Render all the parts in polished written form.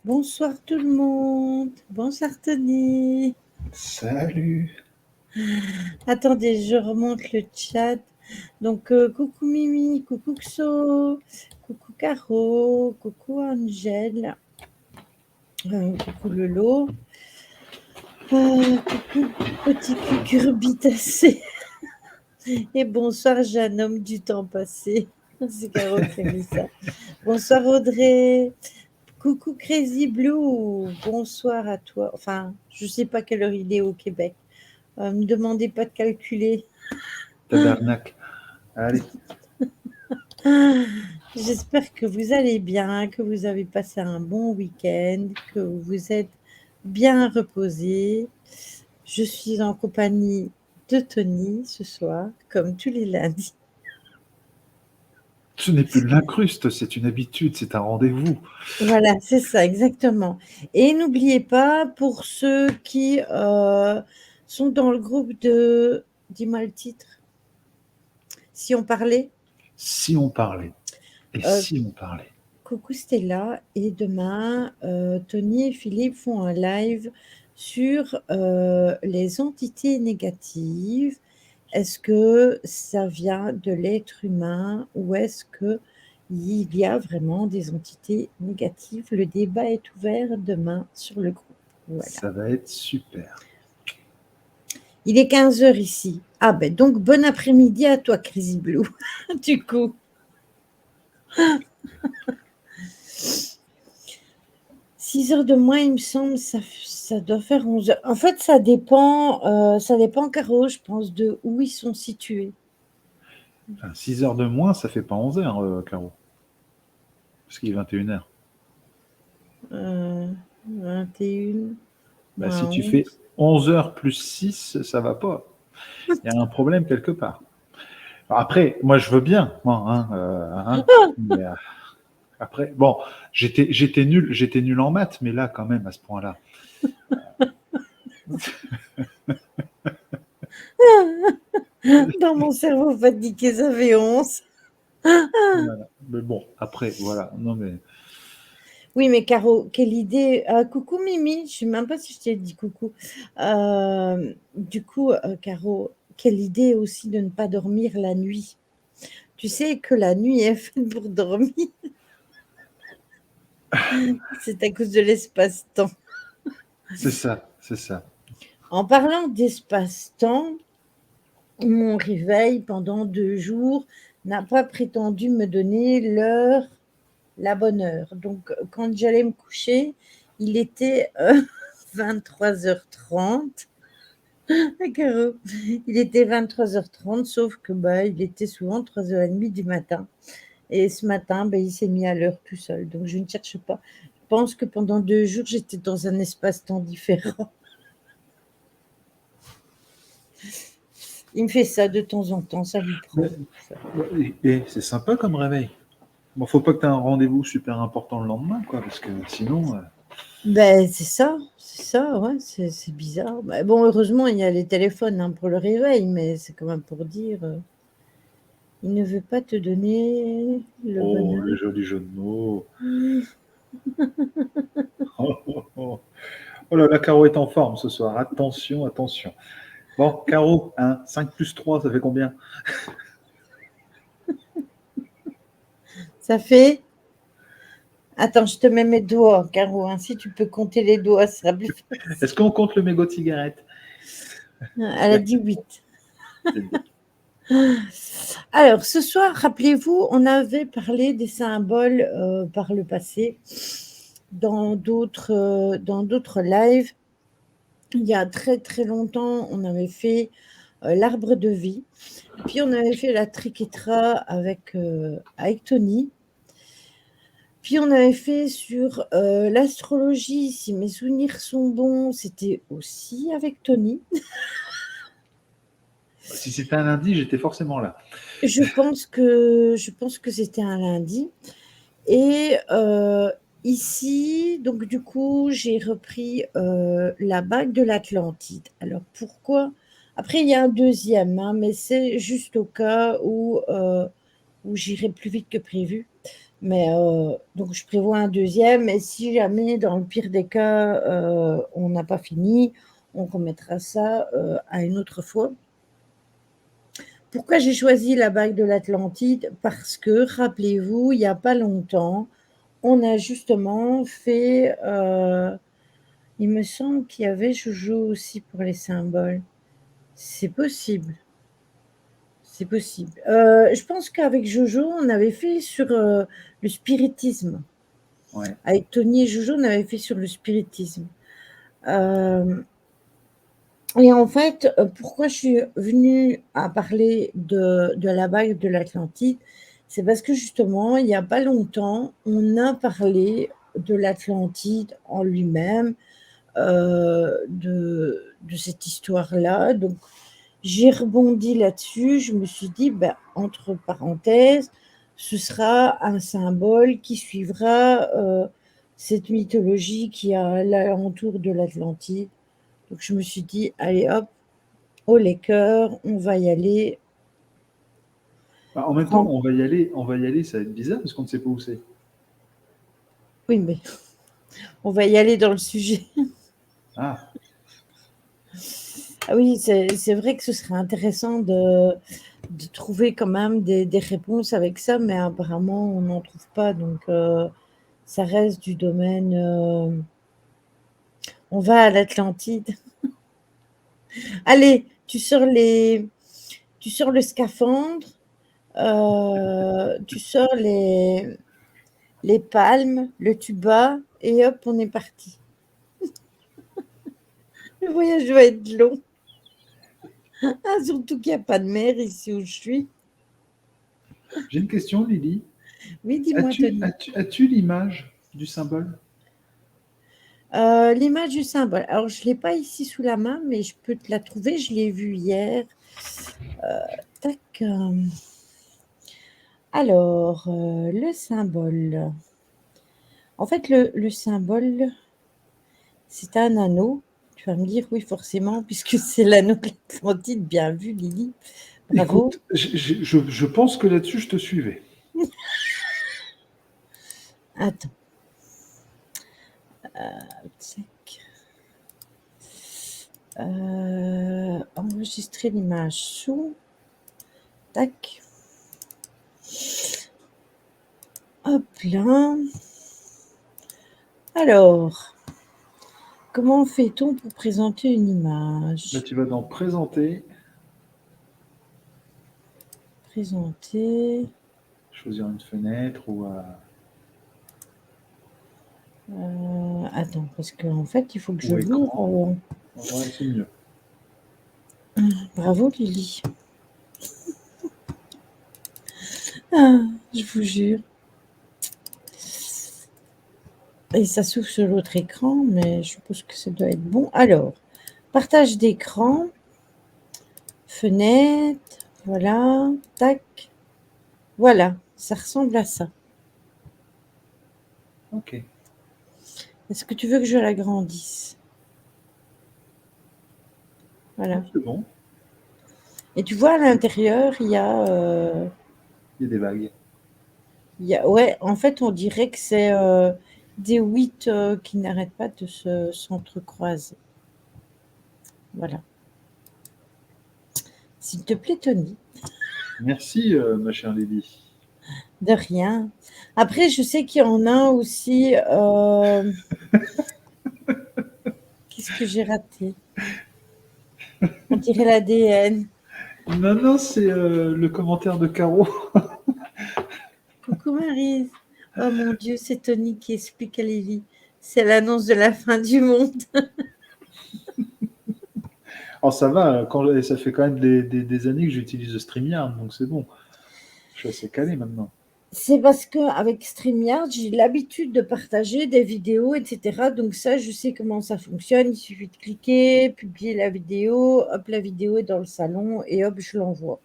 Bonsoir tout le monde. Bonsoir Tony. Salut. Attendez, je remonte le chat. Donc, coucou Mimi, coucou Xo, coucou Caro, coucou Angèle, coucou Lolo, coucou petit cucurbitacé. Et bonsoir jeune homme du temps passé. C'est Caro qui a mis ça. Bonsoir Audrey. Coucou Crazy Blue. Bonsoir à toi. Enfin, je sais pas quelle heure il est au Québec. Me demandez pas de calculer. Tabarnak. Allez. J'espère que vous allez bien, que vous avez passé un bon week-end, que vous êtes bien reposés. Je suis en compagnie de Tony ce soir, comme tous les lundis. Ce n'est plus de l'incruste, c'est une habitude, c'est un rendez-vous. Voilà, c'est ça, exactement. Et n'oubliez pas, pour ceux qui sont dans le groupe de... Dis-moi le titre. Si on parlait. Si on parlait. Et Euh, si on parlait. Coucou Stella, et demain, Tony et Philippe font un live sur les entités négatives. Est-ce que ça vient de l'être humain ou est-ce qu'il y a vraiment des entités négatives? Le débat est ouvert demain sur le groupe. Voilà. Ça va être super. Il est 15h ici. Ah ben donc bon après-midi à toi Crazy Blue, du coup. 6h de moins, il me semble, ça doit faire 11h. En fait, ça dépend, Caro, je pense, de où ils sont situés. Enfin, 6 heures de moins, ça fait pas 11 heures, Caro. Parce qu'il est 21h. 21 Bah, moins si tu 11. fais 11 heures plus 6, ça va pas. Il y a un problème quelque part. Alors après, moi, je veux bien, moi, mais, après, bon, j'étais nul en maths, mais là, quand même, à ce point-là. Dans mon cerveau fatigué, ça fait 11. Voilà. Mais bon, après, voilà. Non, mais Oui, mais Caro, quelle idée. Coucou Mimi, je ne sais même pas si je t'ai dit coucou. Du coup, Caro, quelle idée aussi de ne pas dormir la nuit. Tu sais que la nuit est faite pour dormir. C'est à cause de l'espace-temps. c'est ça, c'est ça. En parlant d'espace-temps, mon réveil pendant 2 jours n'a pas prétendu me donner l'heure, la bonne heure. Donc, quand j'allais me coucher, il était 23h30. Caro, il était 23h30, sauf que il était souvent 3h30 du matin. Et ce matin, il s'est mis à l'heure tout seul. Donc, je ne cherche pas. Je pense que pendant 2 jours, j'étais dans un espace-temps différent. Il me fait ça de temps en temps, ça lui prend. Et c'est sympa comme réveil. Bon, faut pas que tu aies un rendez-vous super important le lendemain, quoi, parce que sinon. C'est ça, ouais, c'est bizarre. Bon, heureusement, il y a les téléphones pour le réveil, mais c'est quand même pour dire, il ne veut pas te donner le Oh, bonheur. le joli jeu de mots. Oh, oh, oh. Oh là là, Caro est en forme ce soir. Attention, attention. Bon, Caro, 5 plus 3, ça fait combien? Ça fait... Attends, je te mets mes doigts, Caro, ainsi tu peux compter les doigts, ça sera plus facile. Est-ce qu'on compte le mégot de cigarette? Elle a dit 8. Alors, ce soir, rappelez-vous, on avait parlé des symboles par le passé dans d'autres lives. Il y a très très longtemps, on avait fait l'arbre de vie, puis on avait fait la triquetra avec Tony, puis on avait fait sur l'astrologie, si mes souvenirs sont bons, c'était aussi avec Tony. Si c'était un lundi, j'étais forcément là. Je pense que c'était un lundi. Et ici, donc du coup, j'ai repris la bague de l'Atlantide. Alors pourquoi? Après, il y a un deuxième, mais c'est juste au cas où j'irai plus vite que prévu. Mais donc, je prévois un deuxième. Et si jamais, dans le pire des cas, on n'a pas fini, on remettra ça à une autre fois. Pourquoi j'ai choisi la bague de l'Atlantide? Parce que, rappelez-vous, il n'y a pas longtemps, on a justement fait, il me semble qu'il y avait Jojo aussi pour les symboles. C'est possible. C'est possible. Je pense qu'avec Jojo, on avait fait sur le spiritisme. Ouais. Avec Tony et Jojo, on avait fait sur le spiritisme. Et en fait, pourquoi je suis venue à parler de la bague de l'Atlantide? C'est parce que justement, il n'y a pas longtemps, on a parlé de l'Atlantide en lui-même, de cette histoire-là. Donc, j'ai rebondi là-dessus. Je me suis dit, ben, entre parenthèses, ce sera un symbole qui suivra cette mythologie qui a l'alentour de l'Atlantide. Donc, je me suis dit, allez hop, au Laker, on va y aller. Bah, en même temps, on va y aller, ça va être bizarre parce qu'on ne sait pas où c'est. Oui, mais on va y aller dans le sujet. Ah, Ah oui, c'est vrai que ce serait intéressant de trouver quand même des réponses avec ça, mais apparemment, on n'en trouve pas. Donc, ça reste du domaine. On va à l'Atlantide. Allez, tu sors le scaphandre, tu sors les palmes, le tuba, et hop, on est parti. Le voyage doit être long. Ah, surtout qu'il n'y a pas de mer ici où je suis. j'ai une question, Lily. Oui, dis-moi, Tony. As-tu l'image du symbole? L'image du symbole. Alors, je ne l'ai pas ici sous la main, mais je peux te la trouver. Je l'ai vue hier. Tac. Alors, le symbole. En fait, le symbole, c'est un anneau. Tu vas me dire, oui, forcément, puisque c'est l'anneau de l'Atlantide. Bien vu, Lily. Bravo. Écoute, je pense que là-dessus, je te suivais. Attends. Tac. Enregistrer l'image sous. Tac. Hop là. Alors, comment fait-on pour présenter une Là, image? tu vas dans présenter, Présenter. choisir une fenêtre ou Attends, parce qu'en fait, il faut que je ou l'ouvre. écran. Ouais, c'est mieux. Bravo, Lily. Ah, je vous jure. Et ça s'ouvre sur l'autre écran, mais je suppose que ça doit être bon. Alors, partage d'écran, fenêtre, voilà, tac. Voilà, ça ressemble à ça. Ok. Est-ce que tu veux que je l'agrandisse? Voilà. C'est bon. Et tu vois, à l'intérieur, il y a... Il y a des vagues. ouais, en fait, on dirait que c'est des 8 qui n'arrêtent pas de s'entrecroiser. Voilà. S'il te plaît, Tony. Merci, ma chère Lily. De rien. Après, je sais qu'il y en a aussi. Qu'est-ce que j'ai raté? On dirait l'ADN. Non, non, c'est le commentaire de Caro. Coucou Maryse. Oh mon Dieu, c'est Tony qui explique à Lily. C'est l'annonce de la fin du monde. Alors ça va, ça fait quand même des années que j'utilise StreamYard, donc c'est bon. Je suis assez calé maintenant. C'est parce qu'avec StreamYard, j'ai l'habitude de partager des vidéos, etc. Donc ça, je sais comment ça fonctionne. Il suffit de cliquer, publier la vidéo, hop, la vidéo est dans le salon et hop, je l'envoie.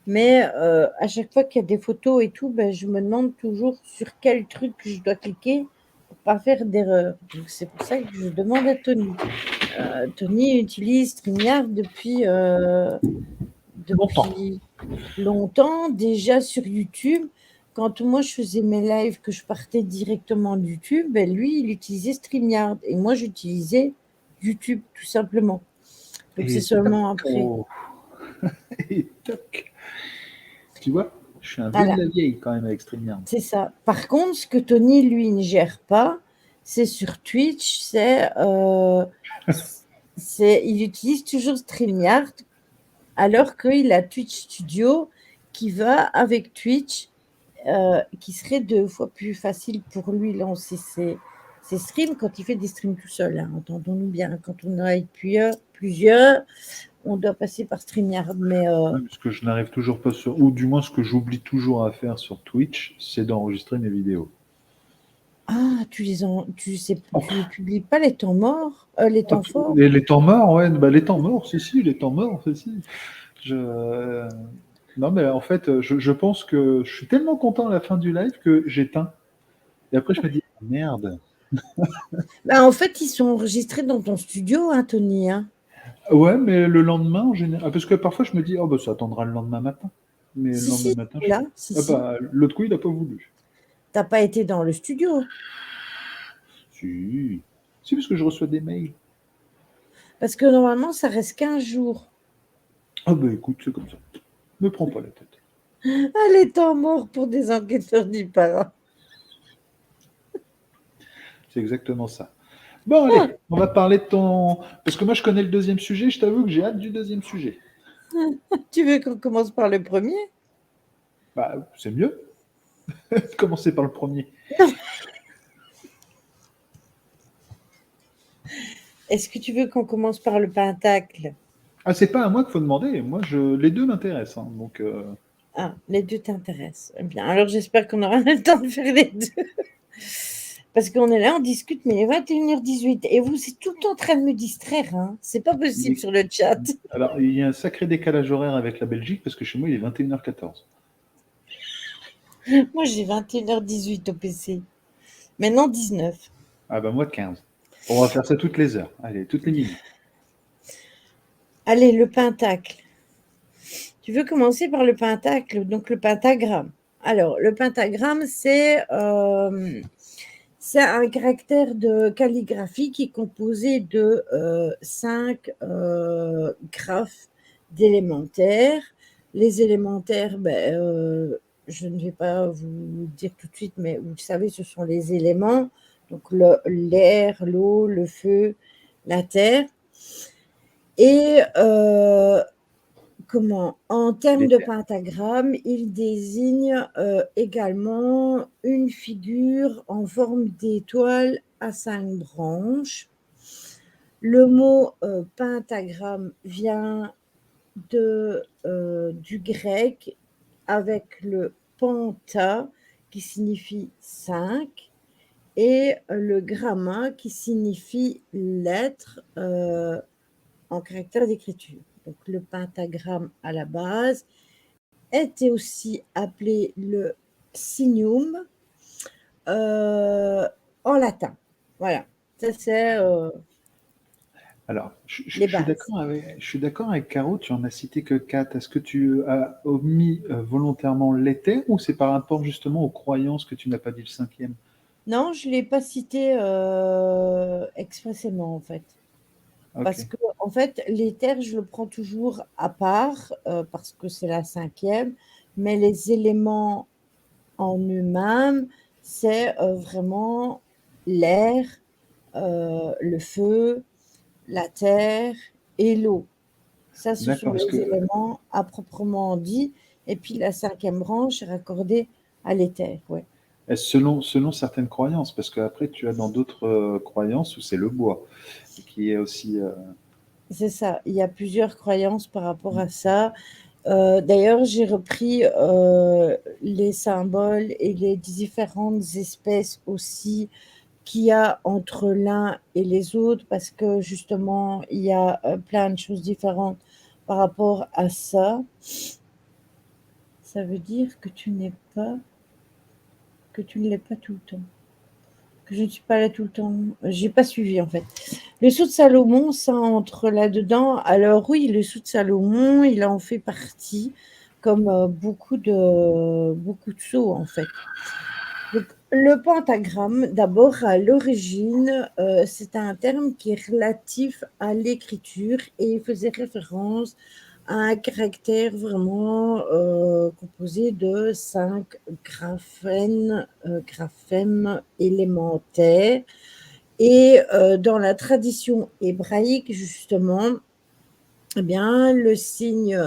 Mais à chaque fois qu'il y a des photos et tout, ben, je me demande toujours sur quel truc je dois cliquer pour pas faire d'erreur. Donc c'est pour ça que je demande à Tony. Tony utilise StreamYard depuis Longtemps. longtemps, déjà sur YouTube. quand moi je faisais mes lives, que je partais directement de YouTube, ben lui, il utilisait StreamYard et moi, j'utilisais YouTube, tout simplement. Donc, c'est Et seulement après. oh, et toc. Tu vois, je suis un vieux de Voilà, la vieille quand même avec StreamYard. c'est ça. Par contre, ce que Tony, lui, ne gère pas, c'est sur Twitch, il utilise toujours StreamYard, alors qu'il a Twitch Studio qui va avec Twitch, qui serait 2 fois plus facile pour lui lancer ses streams quand il fait des streams tout seul, hein, entendons-nous bien. Quand on a plusieurs, on doit passer par StreamYard, mais Ouais, parce que je n'arrive toujours pas sur, ou du moins ce que j'oublie toujours à faire sur Twitch, c'est d'enregistrer mes vidéos. tu les publies pas les temps morts, les temps forts? Les temps morts, ouais, bah, les temps morts, si, les temps morts, si. Non, mais en fait, je pense que je suis tellement content à la fin du live que j'éteins. Et après, je me dis, merde. Bah, en fait, ils sont enregistrés dans ton studio, hein, Tony, hein? Ouais, mais le lendemain, en général, parce que parfois, je me dis, oh, bah, ça attendra le lendemain matin. Mais le Si, lendemain si, matin, là, si, ah, si. bah, l'autre coup, il n'a pas voulu. Tu pas été dans le studio? Si. Si, parce que je reçois des mails. Parce que normalement, ça reste 15 jours. Ah, bah, écoute, c'est comme ça. Me prends pas la tête. Ah, les temps morts pour des enquêteurs du parent. C'est exactement ça. Bon, allez, on va parler de ton. Parce que moi, je connais le deuxième sujet, je t'avoue que j'ai hâte du deuxième sujet. Tu veux qu'on commence par le premier? Bah, c'est mieux. Commencer par le premier. Est-ce que tu veux qu'on commence par le pentacle? Ah, c'est pas à moi qu'il faut demander. Moi, les deux m'intéressent, hein. Donc, Ah, les deux t'intéressent. Eh bien, alors j'espère qu'on aura le temps de faire les deux. Parce qu'on est là, on discute, mais il est 21h18. Et vous, c'est tout le temps en train de me distraire, hein. C'est pas possible sur le chat. alors, il y a un sacré décalage horaire avec la Belgique parce que chez moi, il est 21h14. Moi, j'ai 21h18 au PC. Maintenant, 19. Ah, bah, moi, 15. On va faire ça toutes les heures. Allez, toutes les minutes. Allez, le pentacle. Tu veux commencer par le pentacle, donc le pentagramme. Alors, le pentagramme, c'est un caractère de calligraphie qui est composé de 5 graphes d'élémentaires. Les élémentaires, je ne vais pas vous dire tout de suite, mais vous savez, ce sont les éléments, donc l'air, l'eau, le feu, la terre. Et en termes de pentagramme, il désigne également une figure en forme d'étoile à 5 branches. Le mot pentagramme vient du grec avec le penta qui signifie 5 et le gramma qui signifie lettre en caractère d'écriture. Donc le pentagramme à la base était aussi appelé le signum en latin. Voilà, ça c'est Alors, les bases. je suis d'accord avec Caro, tu en as cité que 4. Est-ce que tu as omis volontairement l'éther ou c'est par rapport justement aux croyances que tu n'as pas dit le cinquième? Non, je ne l'ai pas cité expressément en fait. Parce Ok, que en fait, l'éther, je le prends toujours à part parce que c'est la cinquième, mais les éléments en eux-mêmes, c'est vraiment l'air, le feu, la terre et l'eau. Ça, ce sont d'accord. Parce les que éléments à proprement dit. Et puis la cinquième branche est raccordée à l'éther. Ouais. selon certaines croyances, parce qu'après tu as dans d'autres croyances où c'est le bois, qui est aussi. C'est ça. Il y a plusieurs croyances par rapport à ça. D'ailleurs, j'ai repris les symboles et les différentes espèces aussi qu'il y a entre l'un et les autres parce que justement, il y a plein de choses différentes par rapport à ça. Ça veut dire que tu ne l'es pas tout le temps. Que je ne suis pas là tout le temps. J'ai pas suivi en fait. Le sceau de Salomon, ça entre là-dedans. Alors oui, le sceau de Salomon, il en fait partie comme beaucoup de sceaux, en fait. Donc, le pentagramme, d'abord, à l'origine, c'est un terme qui est relatif à l'écriture et faisait référence à un caractère vraiment composé de 5 graphèmes élémentaires. Et dans la tradition hébraïque, justement, eh bien, le signe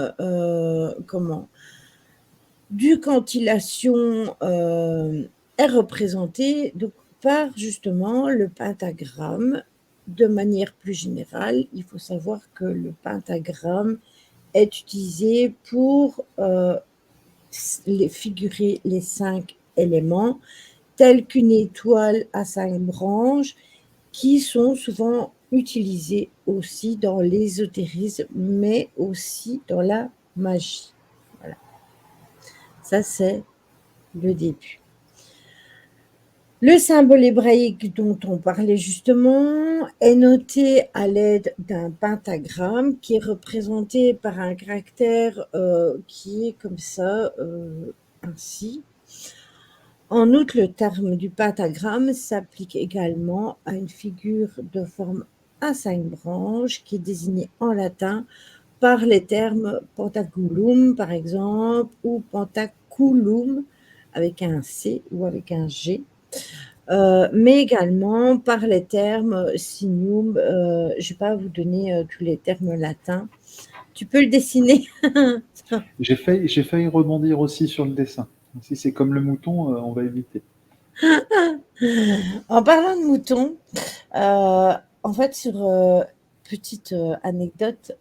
du cantillation est représenté donc, par justement le pentagramme. De manière plus générale, il faut savoir que le pentagramme est utilisé pour figurer les 5 éléments, tels qu'une étoile à 5 branches, qui sont souvent utilisés aussi dans l'ésotérisme, mais aussi dans la magie. Voilà. Ça, c'est le début. Le symbole hébraïque dont on parlait justement est noté à l'aide d'un pentagramme qui est représenté par un caractère qui est comme ça, ainsi. En outre, le terme du pentagramme s'applique également à une figure de forme à 5 branches qui est désignée en latin par les termes pentaculum, par exemple, ou pentaculum avec un C ou avec un G, mais également par les termes signum. Je ne vais pas vous donner tous les termes latins. Tu peux le dessiner. J'ai failli rebondir aussi sur le dessin. Si c'est comme le mouton, on va éviter. En parlant de moutons, en fait, sur petite anecdote,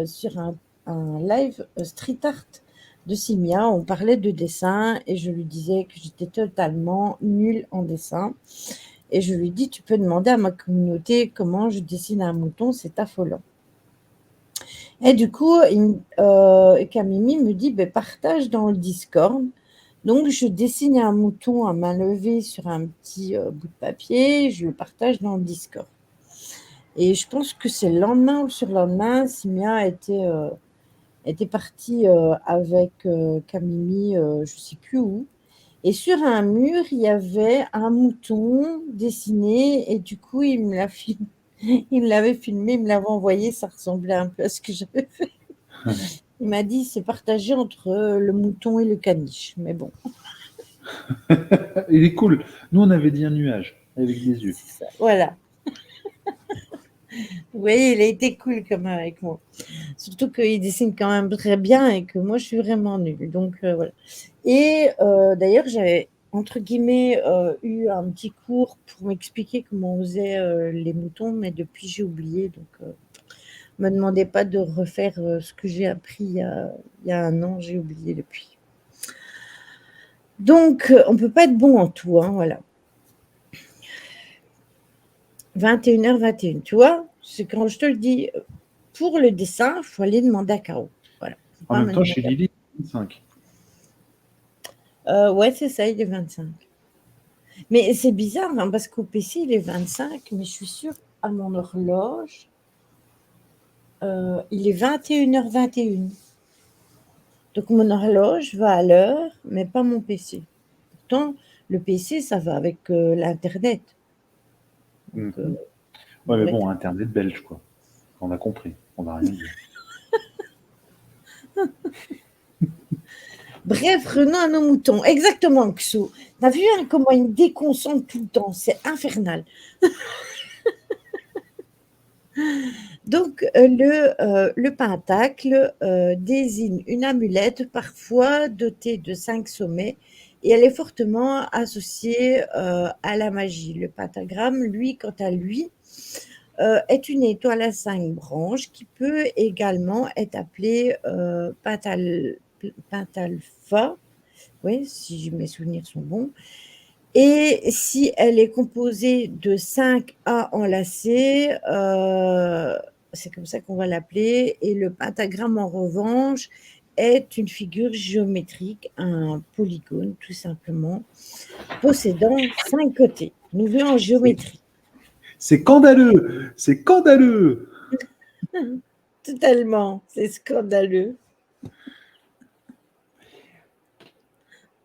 sur un live street art de Simia, on parlait de dessin et je lui disais que j'étais totalement nulle en dessin. Et je lui dis, tu peux demander à ma communauté comment je dessine un mouton, c'est affolant. Et du coup, Camille me dit, ben, partage dans le Discord. Donc, je dessine un mouton à main levée sur un petit bout de papier, je le partage dans le Discord. Et je pense que c'est le lendemain ou sur le lendemain, Simia était partie avec Camille, je ne sais plus où. Et sur un mur, il y avait un mouton dessiné et du coup, il me l'a filmé. Il me l'avait filmé, il me l'avait envoyé, ça ressemblait un peu à ce que j'avais fait. Il m'a dit, c'est partagé entre le mouton et le caniche, mais bon. Il est cool. Nous, on avait dit un nuage avec des yeux. Ça, voilà. Oui, il a été cool comme avec moi. Surtout qu'il dessine quand même très bien et que moi, je suis vraiment nulle. Donc, voilà. Et d'ailleurs, j'avais, entre guillemets, eu un petit cours pour m'expliquer comment on faisait les moutons, mais depuis, j'ai oublié. Donc, me demandez pas de refaire ce que j'ai appris il y a 1 an, j'ai oublié depuis. Donc, on ne peut pas être bon en tout, hein, voilà. 21h21, tu vois, c'est quand je te le dis, pour le dessin, il faut aller demander à Caro. Voilà. En même temps, chez Lily, 25. Ouais, c'est ça, il est 25. Mais c'est bizarre, hein, parce qu'au PC, il est 25, mais je suis sûre, à mon horloge, il est 21h21. Donc, mon horloge va à l'heure, mais pas mon PC. Pourtant, le PC, ça va avec l'Internet. Donc, Ouais, mais bon, Internet belge, quoi. On a compris. On n'a rien dit. Bref, revenons à nos moutons. Exactement, Xo. T'as vu hein, comment ils me déconcentrent tout le temps? C'est infernal. Donc, le pentacle désigne une amulette parfois dotée de 5 sommets et elle est fortement associée à la magie. Le pentagramme, lui, quant à lui, est une étoile à 5 branches qui peut également être appelée pentalpha, oui, si mes souvenirs sont bons. Et si elle est composée de 5 A enlacés, c'est comme ça qu'on va l'appeler. Et le pentagramme, en revanche, est une figure géométrique, un polygone, tout simplement, possédant 5 côtés. Nous voulons en géométrie. C'est scandaleux! C'est scandaleux! Totalement, c'est scandaleux.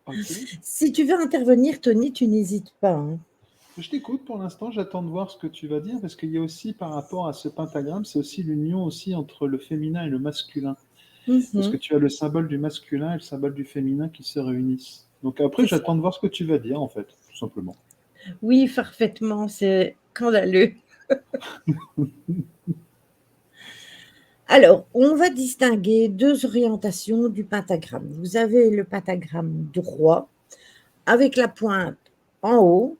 Ok. Si tu veux intervenir, Tony, tu n'hésites pas, hein. Je t'écoute pour l'instant, j'attends de voir ce que tu vas dire, parce qu'il y a aussi par rapport à ce pentagramme, c'est aussi l'union aussi entre le féminin et le masculin. Parce que Mhm, tu as le symbole du masculin et le symbole du féminin qui se réunissent. Donc après, c'est ça. j'attends de voir ce que tu vas dire, en fait, tout simplement. Oui, parfaitement, c'est scandaleux. Alors, on va distinguer deux orientations du pentagramme. Vous avez le pentagramme droit avec la pointe en haut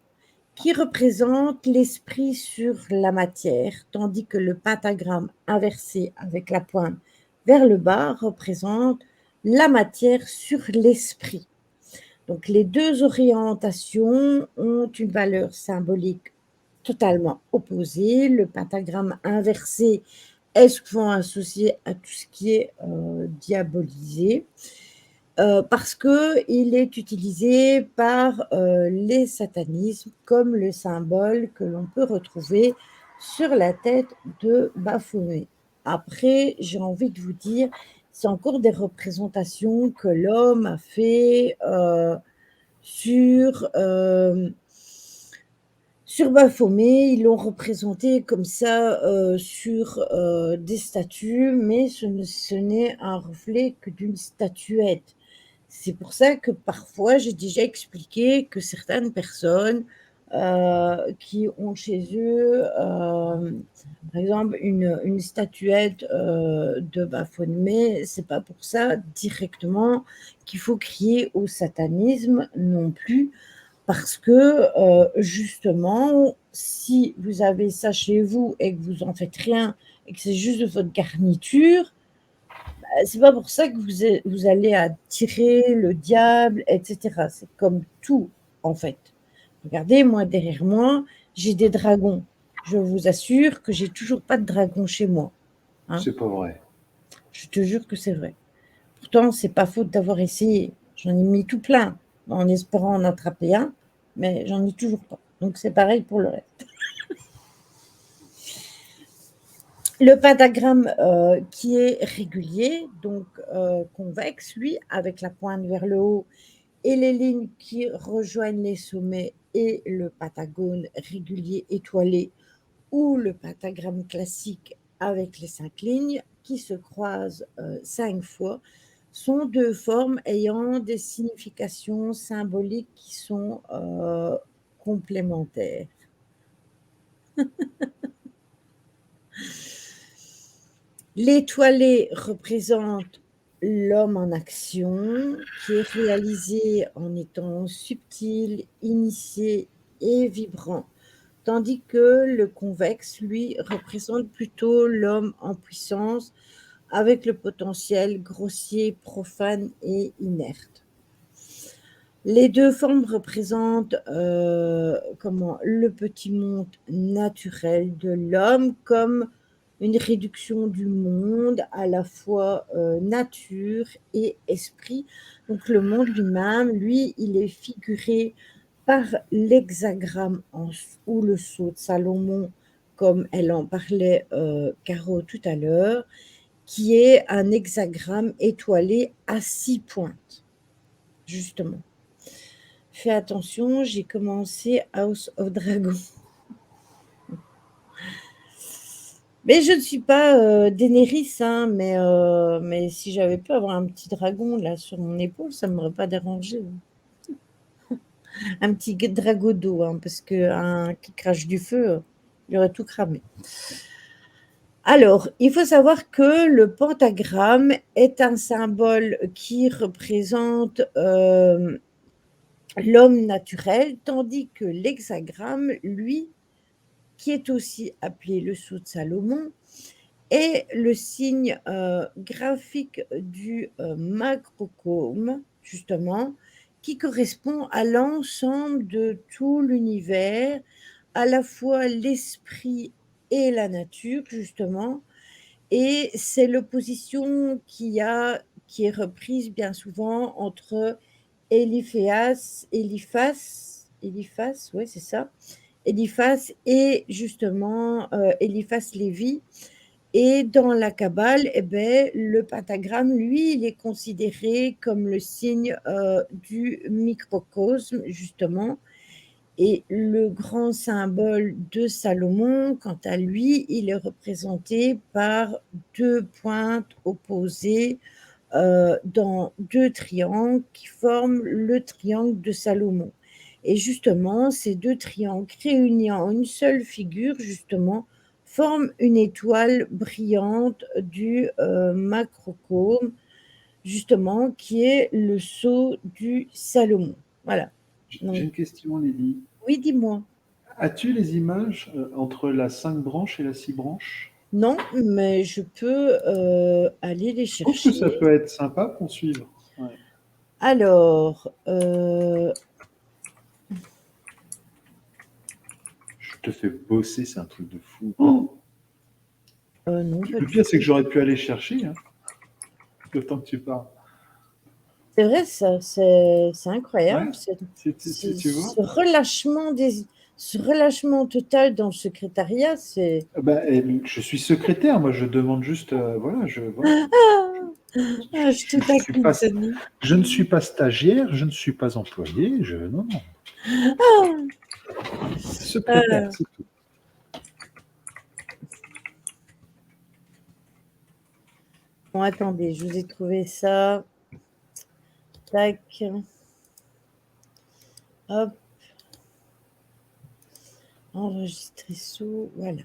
qui représente l'esprit sur la matière, tandis que le pentagramme inversé avec la pointe vers le bas représente la matière sur l'esprit. Donc les deux orientations ont une valeur symbolique totalement opposée. Le pentagramme inversé est souvent associé à tout ce qui est diabolisé parce qu'il est utilisé par les satanismes comme le symbole que l'on peut retrouver sur la tête de Baphomet. Après, j'ai envie de vous dire, c'est encore des représentations que l'homme a fait sur, sur Baphomet. Ils l'ont représenté comme ça sur des statues, mais ce n'est un reflet que d'une statuette. C'est pour ça que parfois, j'ai déjà expliqué que certaines personnes qui ont chez eux, par exemple, une statuette de Baphomet, c'est pas pour ça directement qu'il faut crier au satanisme non plus, parce que justement, si vous avez ça chez vous et que vous en faites rien et que c'est juste de votre garniture, c'est pas pour ça que vous allez attirer le diable, etc. C'est comme tout, en fait. Regardez, moi, derrière moi, j'ai des dragons. Je vous assure que j'ai toujours pas de dragon chez moi, hein. C'est pas vrai. Je te jure que c'est vrai. Pourtant, c'est pas faute d'avoir essayé. J'en ai mis tout plein en espérant en attraper un, mais j'en ai toujours pas. Donc c'est pareil pour le reste. Le pentagramme qui est régulier, donc convexe, lui, avec la pointe vers le haut et les lignes qui rejoignent les sommets et le pentagone régulier étoilé ou le pentagramme classique avec les 5 lignes qui se croisent 5 fois sont deux formes ayant des significations symboliques qui sont complémentaires. L'étoilé représente l'homme en action qui est réalisé en étant subtil, initié et vibrant, tandis que le convexe, lui, représente plutôt l'homme en puissance avec le potentiel grossier, profane et inerte. Les deux formes représentent le petit monde naturel de l'homme comme une réduction du monde à la fois nature et esprit. Donc le monde lui-même, lui, il est figuré par l'hexagramme ou le sceau de Salomon, comme elle en parlait Caro tout à l'heure, qui est un hexagramme étoilé à 6 pointes, justement. Fais attention, j'ai commencé House of Dragon. Mais je ne suis pas Daenerys, hein, mais si j'avais pu avoir un petit dragon là sur mon épaule, ça ne m'aurait pas dérangé. Un petit dragodo, hein, parce qu'un qui crache du feu, il aurait tout cramé. Alors, il faut savoir que le pentagramme est un symbole qui représente l'homme naturel, tandis que l'hexagramme, lui, qui est aussi appelé le sceau de Salomon, est le signe graphique du macrocosme, justement, qui correspond à l'ensemble de tout l'univers, à la fois l'esprit et la nature, justement. Et c'est l'opposition qui est reprise bien souvent entre Eliphas, ouais, c'est ça, Eliphas et justement Eliphas Lévi, Et dans la Kabbale, eh ben, le pentagramme, lui, il est considéré comme le signe du microcosme, justement. Et le grand symbole de Salomon, quant à lui, il est représenté par deux pointes opposées dans deux triangles qui forment le triangle de Salomon. Et justement, ces deux triangles réunis en une seule figure, justement, forment une étoile brillante du macrocosme, justement, qui est le sceau du Salomon. Voilà. J'ai Donc, une question, Lydie. oui, dis-moi. As-tu les images entre la 5 branches et la 6 branches? Non, mais je peux aller les Je trouve que ça chercher. peut être sympa pour suivre. Ouais. Alors, Je te fais bosser, c'est un truc de fou. Oh, non, pas le du pire, c'est que tout. j'aurais pu aller chercher, hein, le temps que tu parles. C'est vrai, ça, c'est Ouais, incroyable. tu vois? Ce relâchement total dans le secrétariat, c'est. Bah, je suis secrétaire, moi je demande juste, voilà, voilà. Ah, je te Je suis pas, taquine, Tony. je ne suis pas stagiaire, je ne suis pas employé, non, non, secrétaire, Ah, c'est tout. bon, attendez, je vous ai trouvé ça. Tac. Hop. Enregistrer sous. Voilà.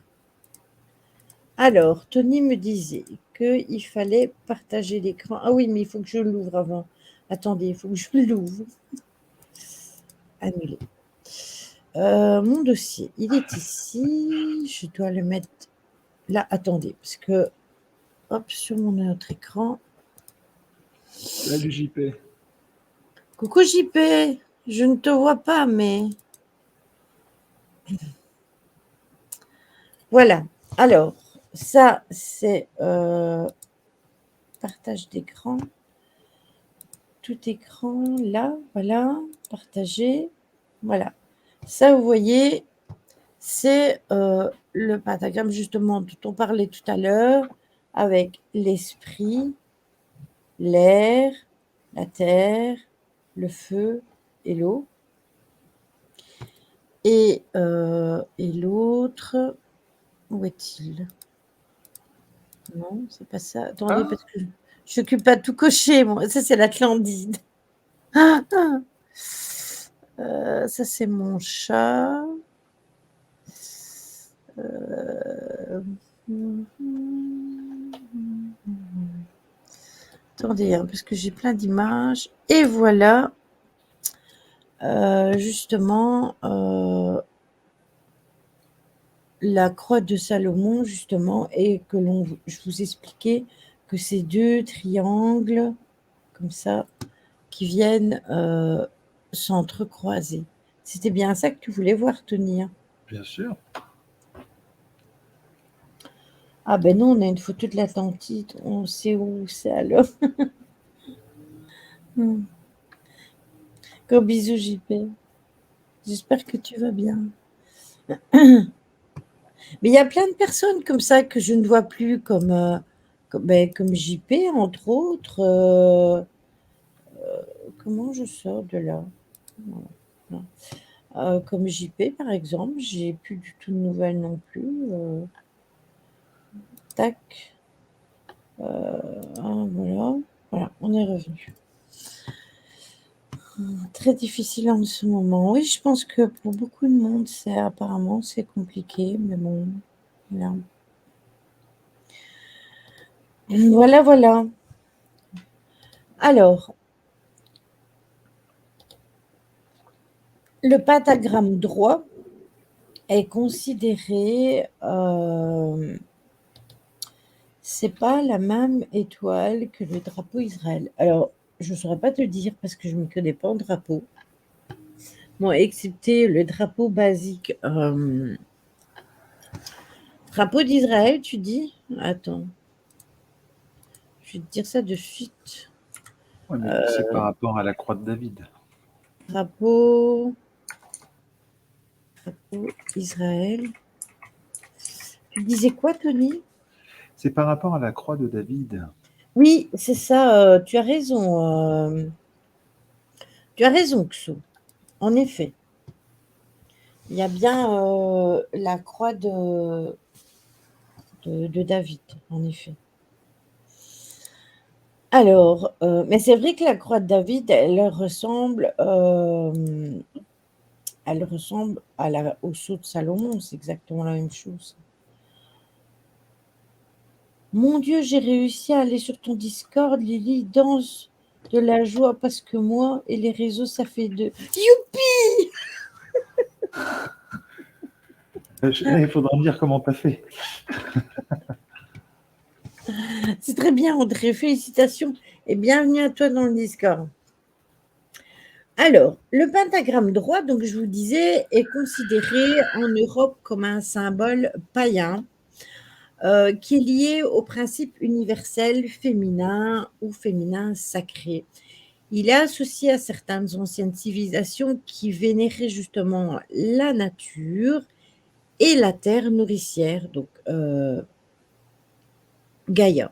Alors, Tony me disait qu'il fallait partager l'écran. Ah oui, mais il faut que je l'ouvre avant. Attendez, il faut que je l'ouvre. Annuler. Mon dossier, il est ici. Je dois le mettre là. Attendez, parce que, hop, sur mon autre écran. Salut JP. Coucou JP, je ne te vois pas, mais. Voilà. Alors, ça, c'est partage d'écran. Tout écran, là, voilà. Partager. Voilà. Ça, vous voyez, c'est le pentagramme, justement, dont on parlait tout à l'heure, avec l'esprit, l'air, la terre, le feu et l'eau. Et l'autre, où est-il? Non, c'est pas ça. Attendez, Ah, parce que je n'occupe pas de tout cocher, moi. Ça, c'est l'Atlantide. Ah, ah. Ça, c'est mon chat. Attendez, hein, parce que j'ai plein d'images. Et voilà, justement, la croix de Salomon, justement, et que je vous expliquais que ces deux triangles, comme ça, qui viennent s'entrecroiser. C'était bien ça que tu voulais voir, Tony, hein? bien sûr. Ah ben non, on a une photo de l'Atlantide, on sait où c'est alors. Gros bisous, JP. J'espère que tu vas bien. Mais il y a plein de personnes comme ça que je ne vois plus, comme JP, entre autres. Comment je sors de là? Comme JP, par exemple, j'ai plus du tout de nouvelles non plus. Tac. Voilà. Voilà, on est revenu. Très difficile en ce moment. Oui, je pense que pour beaucoup de monde, apparemment c'est compliqué, mais bon, voilà. Voilà, voilà. Alors, le pentagramme droit est considéré, c'est pas la même étoile que le drapeau Israël. Alors, je ne saurais pas te dire parce que je ne me connais pas en drapeau. Bon, excepté le drapeau basique. Drapeau d'Israël, tu dis? Attends. Je vais te dire ça de suite. Ouais, mais c'est par rapport à la croix de David. Drapeau Israël. Tu disais quoi, Tony? C'est par rapport à la croix de David. Oui, c'est ça, tu as raison. Tu as raison, Xo. En effet. Il y a bien la croix de David, en effet. Alors, mais c'est vrai que la croix de David, elle ressemble au sceau de Salomon, c'est exactement la même chose. Mon Dieu, j'ai réussi à aller sur ton Discord, Lily, danse de la joie parce que moi et les réseaux, ça fait deux. Youpi! Il faudra me dire comment tu as fait. C'est très bien, André, félicitations et bienvenue à toi dans le Discord. Alors, le pentagramme droit, donc je vous disais, est considéré en Europe comme un symbole païen qui est lié au principe universel féminin ou féminin sacré. Il est associé à certaines anciennes civilisations qui vénéraient justement la nature et la terre nourricière, donc Gaïa.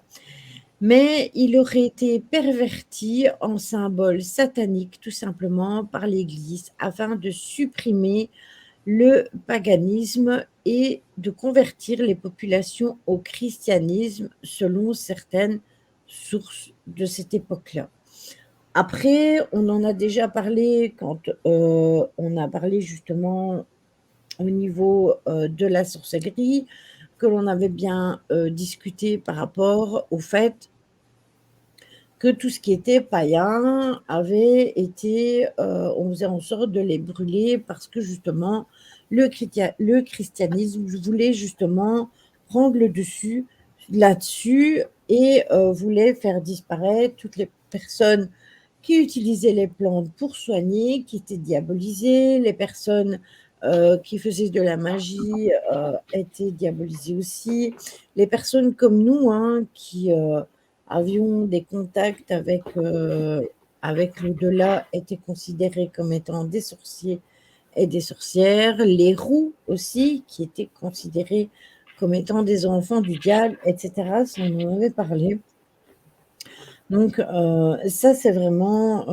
Mais il aurait été perverti en symbole satanique tout simplement par l'Église afin de supprimer le paganisme et de convertir les populations au christianisme selon certaines sources de cette époque-là. Après, on en a déjà parlé quand on a parlé justement au niveau de la sorcellerie, que l'on avait bien discuté par rapport au fait que tout ce qui était païen avait été, on faisait en sorte de les brûler parce que justement le christianisme voulait justement prendre le dessus là-dessus et voulait faire disparaître toutes les personnes qui utilisaient les plantes pour soigner, qui étaient diabolisées, les personnes qui faisaient de la magie étaient diabolisées aussi, les personnes comme nous hein, qui avions des contacts avec l'au-delà étaient considérés comme étant des sorciers et des sorcières, les roux aussi, qui étaient considérés comme étant des enfants du diable, etc. Ça, on en avait parlé. Donc, ça, c'est vraiment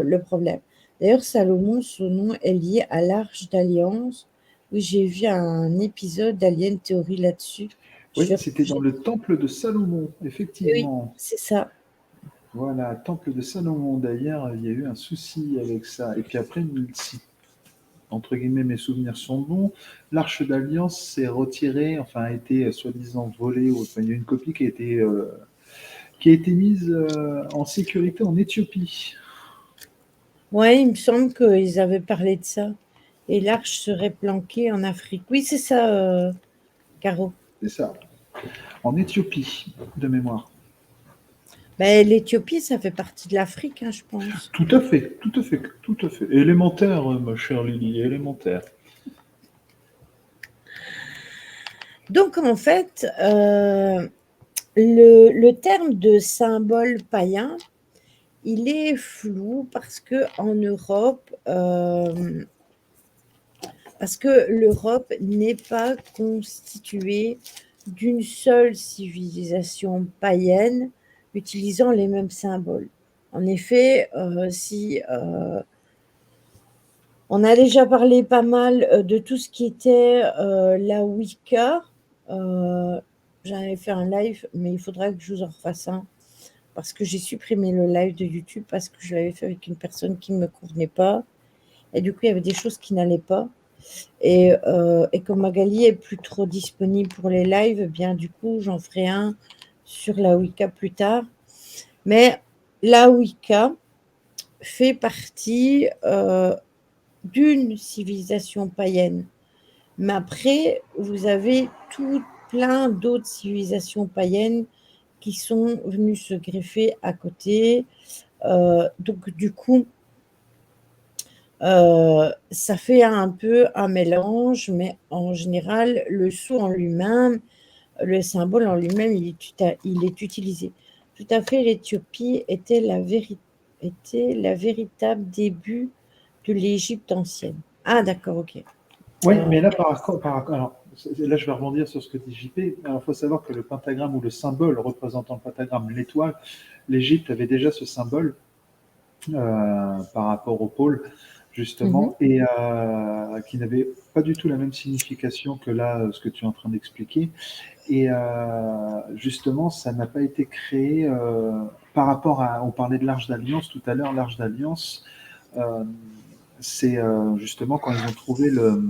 le problème. D'ailleurs, Salomon, son nom est lié à l'Arche d'Alliance. Oui, j'ai vu un épisode d'Alien Theory là-dessus. Oui, c'était dans le temple de Salomon, Oui, effectivement. c'est ça. Voilà, temple de Salomon. D'ailleurs, il y a eu un souci avec ça. Et puis après, si, entre guillemets, mes souvenirs sont bons, l'Arche d'Alliance s'est retirée, enfin, a été soi-disant volée. Enfin, il y a une copie qui a été mise en sécurité en Éthiopie. Ouais, il me semble qu'ils avaient parlé de ça. Et l'arche serait planquée en Afrique. Oui, c'est ça, Caro. C'est ça. En Éthiopie, de mémoire. Ben, l'Éthiopie, ça fait partie de l'Afrique, hein, je pense. Tout à fait, tout à fait, tout à fait. Élémentaire, ma chère Lily, élémentaire. Donc, en fait, le terme de symbole païen, il est flou parce que en Europe, parce que l'Europe n'est pas constituée d'une seule civilisation païenne utilisant les mêmes symboles. En effet, si on a déjà parlé pas mal de tout ce qui était la Wicca, j'en avais fait un live, mais il faudra que je vous en refasse un parce que j'ai supprimé le live de YouTube parce que je l'avais fait avec une personne qui ne me convenait pas. Et du coup, il y avait des choses qui n'allaient pas. Et comme Magali est plus trop disponible pour les lives, eh bien du coup, j'en ferai un sur la Wicca plus tard. Mais la Wicca fait partie d'une civilisation païenne. Mais après, vous avez tout plein d'autres civilisations païennes qui sont venues se greffer à côté. Donc du coup, ça fait un peu un mélange, mais en général, le sceau en lui-même, le symbole en lui-même, il est utilisé. Tout à fait, l'Éthiopie était la véritable début de l'Égypte ancienne. Ah d'accord, ok. Oui, mais là, alors, là je vais rebondir sur ce que dit JP. Alors il faut savoir que le pentagramme ou le symbole représentant le pentagramme, l'étoile, l'Égypte avait déjà ce symbole par rapport au pôle, justement, et qui n'avait pas du tout la même signification que là, ce que tu es en train d'expliquer. Et justement, ça n'a pas été créé par rapport à. On parlait de l'Arche d'Alliance tout à l'heure. L'Arche d'Alliance, c'est justement quand ils ont trouvé le.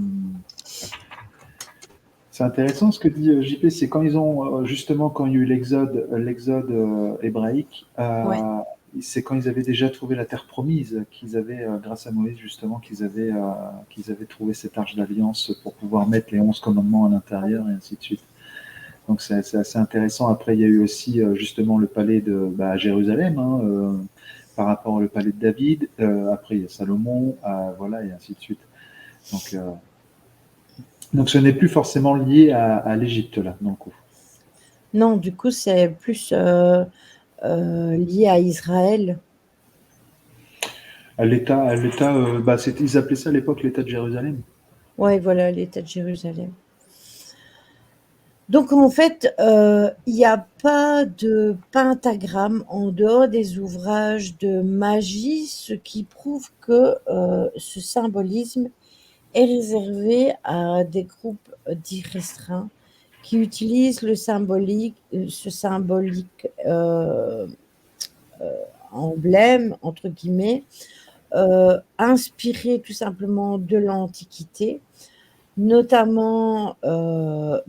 C'est intéressant ce que dit JP, c'est quand ils ont justement quand il y a eu l'exode hébraïque, Ouais. c'est quand ils avaient déjà trouvé la terre promise, qu'ils avaient, grâce à Moïse justement, qu'ils avaient trouvé cette arche d'alliance pour pouvoir mettre les 11 commandements à l'intérieur et ainsi de suite. Donc c'est assez intéressant. Après, il y a eu aussi justement le palais de Jérusalem, hein, par rapport au palais de David. Après, il y a Salomon, voilà, et ainsi de suite. Donc ce n'est plus forcément lié à l'Égypte, là, dans le coup. Non, du coup, c'est plus lié à Israël. À l'État, ils appelaient ça à l'époque l'État de Jérusalem. Oui, voilà, l'État de Jérusalem. Donc, en fait, il n'y a pas de pentagramme en dehors des ouvrages de magie, ce qui prouve que ce symbolisme est réservé à des groupes dits restreints qui utilisent ce symbolique emblème, entre guillemets, inspiré tout simplement de l'Antiquité, notamment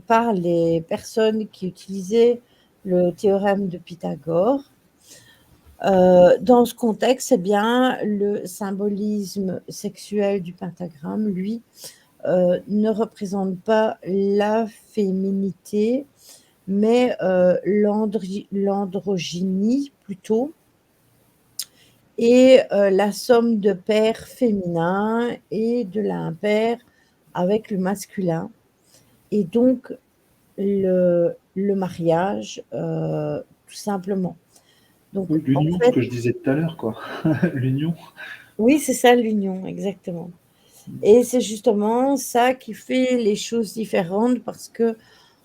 par les personnes qui utilisaient le théorème de Pythagore. Dans ce contexte, eh bien, le symbolisme sexuel du pentagramme, lui, ne représente pas la féminité, mais l'androgynie plutôt, et la somme de paires féminins et de l'impair avec le masculin, et donc le mariage, tout simplement. Donc, Oui, l'union, en ce fait, que je disais tout à l'heure, quoi. L'union. oui, c'est ça l'union, exactement. Et c'est justement ça qui fait les choses différentes parce que,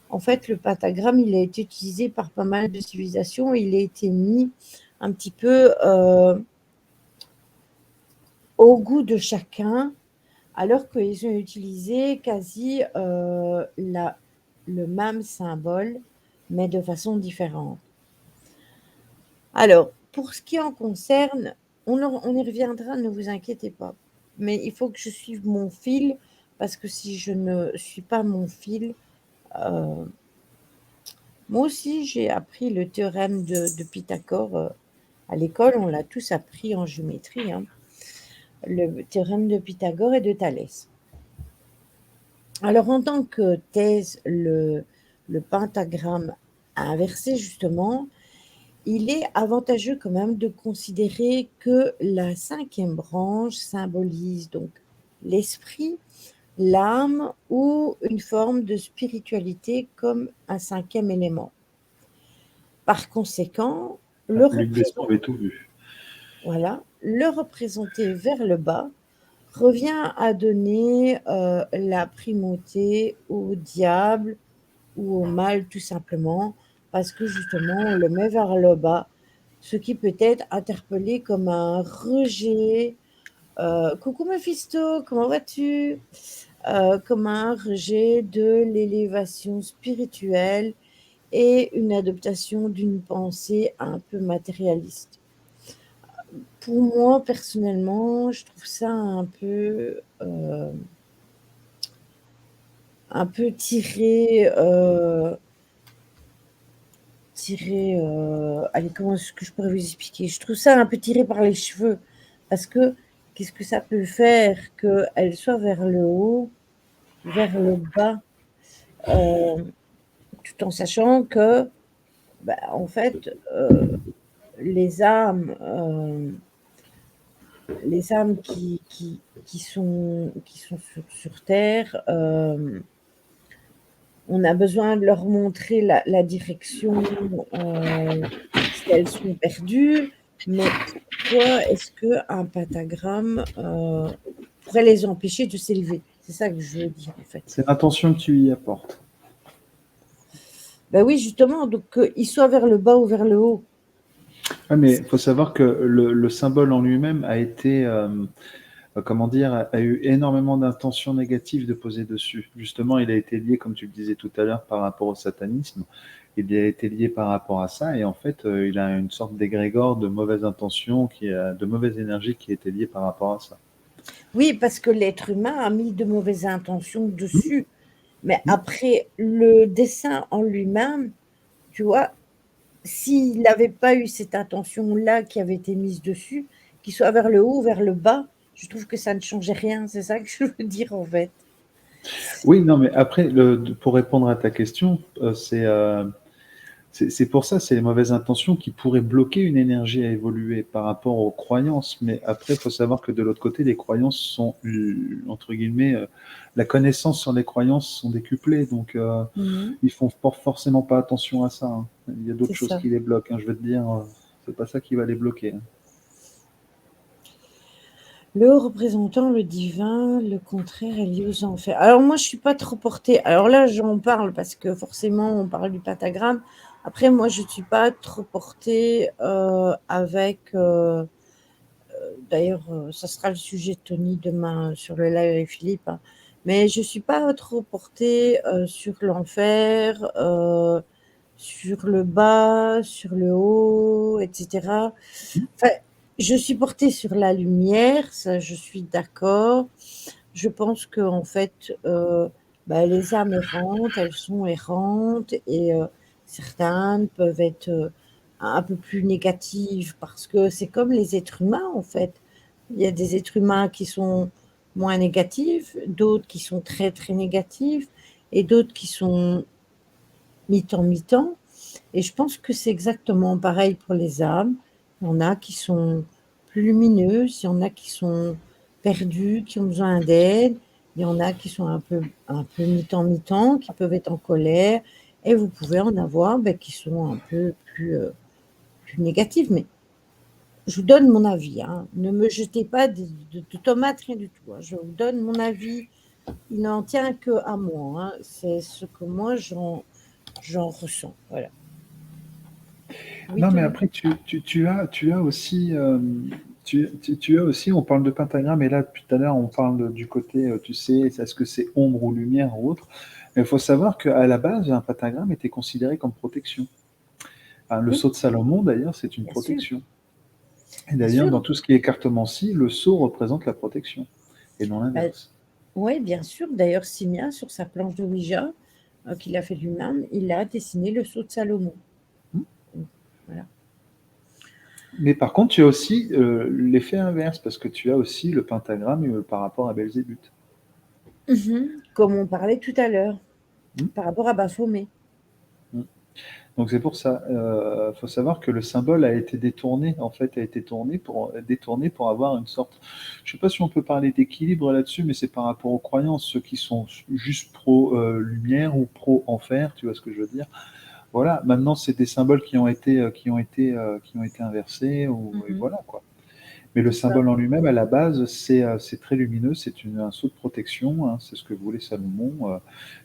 en fait, le pentagramme, il a été utilisé par pas mal de civilisations. Il a été mis un petit peu au goût de chacun, alors qu'ils ont utilisé quasi le même symbole, mais de façon différente. Alors, pour ce qui en concerne, on y reviendra, ne vous inquiétez pas. Mais il faut que je suive mon fil, parce que si je ne suis pas mon fil, moi aussi j'ai appris le théorème de Pythagore à l'école, on l'a tous appris en géométrie, hein, le théorème de Pythagore et de Thalès. Alors en tant que thèse, le pentagramme inversé justement, il est avantageux quand même de considérer que la 5e branche symbolise donc l'esprit, l'âme ou une forme de spiritualité comme un 5e élément. Par conséquent, Luc Besson avait tout vu. Voilà, le représenter vers le bas revient à donner la primauté au diable ou au mal tout simplement, parce que justement on le met vers le bas, ce qui peut être interpellé comme un rejet. Coucou Mephisto, comment vas-tu? Comme un rejet de l'élévation spirituelle et une adoption d'une pensée un peu matérialiste. Pour moi, personnellement, je trouve ça un peu tiré, allez, comment est-ce que je pourrais vous expliquer? Je trouve ça un peu tiré par les cheveux, parce que qu'est-ce que ça peut faire qu'elle soit vers le haut, vers le bas, tout en sachant que, en fait, les âmes qui sont sur terre, on a besoin de leur montrer la direction si elles sont perdues, mais pourquoi est-ce qu'un pentagramme pourrait les empêcher de s'élever? C'est ça que je veux dire, en fait. C'est l'intention que tu y apportes. Ben oui, justement, donc qu'il soit vers le bas ou vers le haut. Ouais, mais il faut savoir que le symbole en lui-même a été, comment dire, a eu énormément d'intentions négatives de poser dessus. Justement, il a été lié, comme tu le disais tout à l'heure, par rapport au satanisme. Il a été lié par rapport à ça, et en fait, il a une sorte d'égrégore de mauvaises intentions, de mauvaise énergie qui était liée par rapport à ça. Oui, parce que l'être humain a mis de mauvaises intentions Mmh, dessus. Mais mmh. après, le dessin en lui-même, tu vois, s'il n'avait pas eu cette intention-là qui avait été mise dessus, qu'il soit vers le haut ou vers le bas, je trouve que ça ne changeait rien. C'est ça que je veux dire, en fait. Oui, non, mais après, pour répondre à ta question, c'est pour ça, c'est les mauvaises intentions qui pourraient bloquer une énergie à évoluer par rapport aux croyances. Mais après, il faut savoir que de l'autre côté, les croyances sont, entre guillemets, la connaissance sur les croyances sont décuplées. Donc, Mhm. ils font forcément pas attention à ça, hein. Il y a d'autres C'est choses ça. qui les bloquent, hein. Je veux te dire, c'est pas ça qui va les bloquer, hein. Le haut représentant le divin, le contraire est lié aux enfers. Alors moi, je suis pas trop portée. Alors là, j'en parle parce que forcément, on parle du pentagramme. Après, moi, je ne suis pas trop portée avec. D'ailleurs, ça sera le sujet de Tony demain sur le live avec Philippe, hein. Mais je ne suis pas trop portée sur l'enfer, sur le bas, sur le haut, etc. Enfin, je suis portée sur la lumière, ça, je suis d'accord. Je pense que en fait, bah, les âmes errantes, elles sont errantes et certaines peuvent être un peu plus négatives parce que c'est comme les êtres humains en fait. Il y a des êtres humains qui sont moins négatifs, d'autres qui sont très très négatifs et d'autres qui sont mi-temps mi-temps. Et je pense que c'est exactement pareil pour les âmes. Il y en a qui sont plus lumineuses, il y en a qui sont perdues, qui ont besoin d'aide, il y en a qui sont un peu mi-temps, mi-temps, qui peuvent être en colère, et vous pouvez en avoir ben, qui sont un peu plus négatives. Mais je vous donne mon avis, hein. Ne me jetez pas de tomates, rien du tout, hein. Je vous donne mon avis, il n'en tient qu'à moi, hein. C'est ce que moi j'en ressens. Voilà. Oui, Non, mais Tony. après, tu as aussi, tu as aussi, on parle de pentagramme, et là, depuis tout à l'heure, on parle du côté, tu sais, est-ce que c'est ombre ou lumière ou autre. Mais il faut savoir qu'à la base, un pentagramme était considéré comme protection. Hein, le Oui, sceau de Salomon, d'ailleurs, c'est une bien sûr. protection. Et Bien d'ailleurs, sûr. dans tout ce qui est cartomancie, le sceau représente la protection, et non Bah, l'inverse. oui, bien sûr. D'ailleurs, Simia, sur sa planche de Ouija, qu'il a fait lui-même, il a dessiné le sceau de Salomon. Hmm. Voilà. Mais par contre, tu as aussi l'effet inverse, parce que tu as aussi le pentagramme par rapport à Belzébuth. Comme on parlait tout à l'heure, Hmm. par rapport à Baphomet. Hmm. Donc c'est pour ça. Faut savoir que le symbole a été détourné, en fait, a été détourné pour avoir une sorte. Je sais pas si on peut parler d'équilibre là-dessus, mais c'est par rapport aux croyances, ceux qui sont juste pro lumière ou pro enfer, tu vois ce que je veux dire. Voilà. Maintenant, c'est des symboles qui ont été inversés, et Mhm. voilà quoi. Mais le C'est ça. symbole en lui-même, à la base, c'est très lumineux, c'est un sceau de protection, hein, c'est ce que voulait Salomon,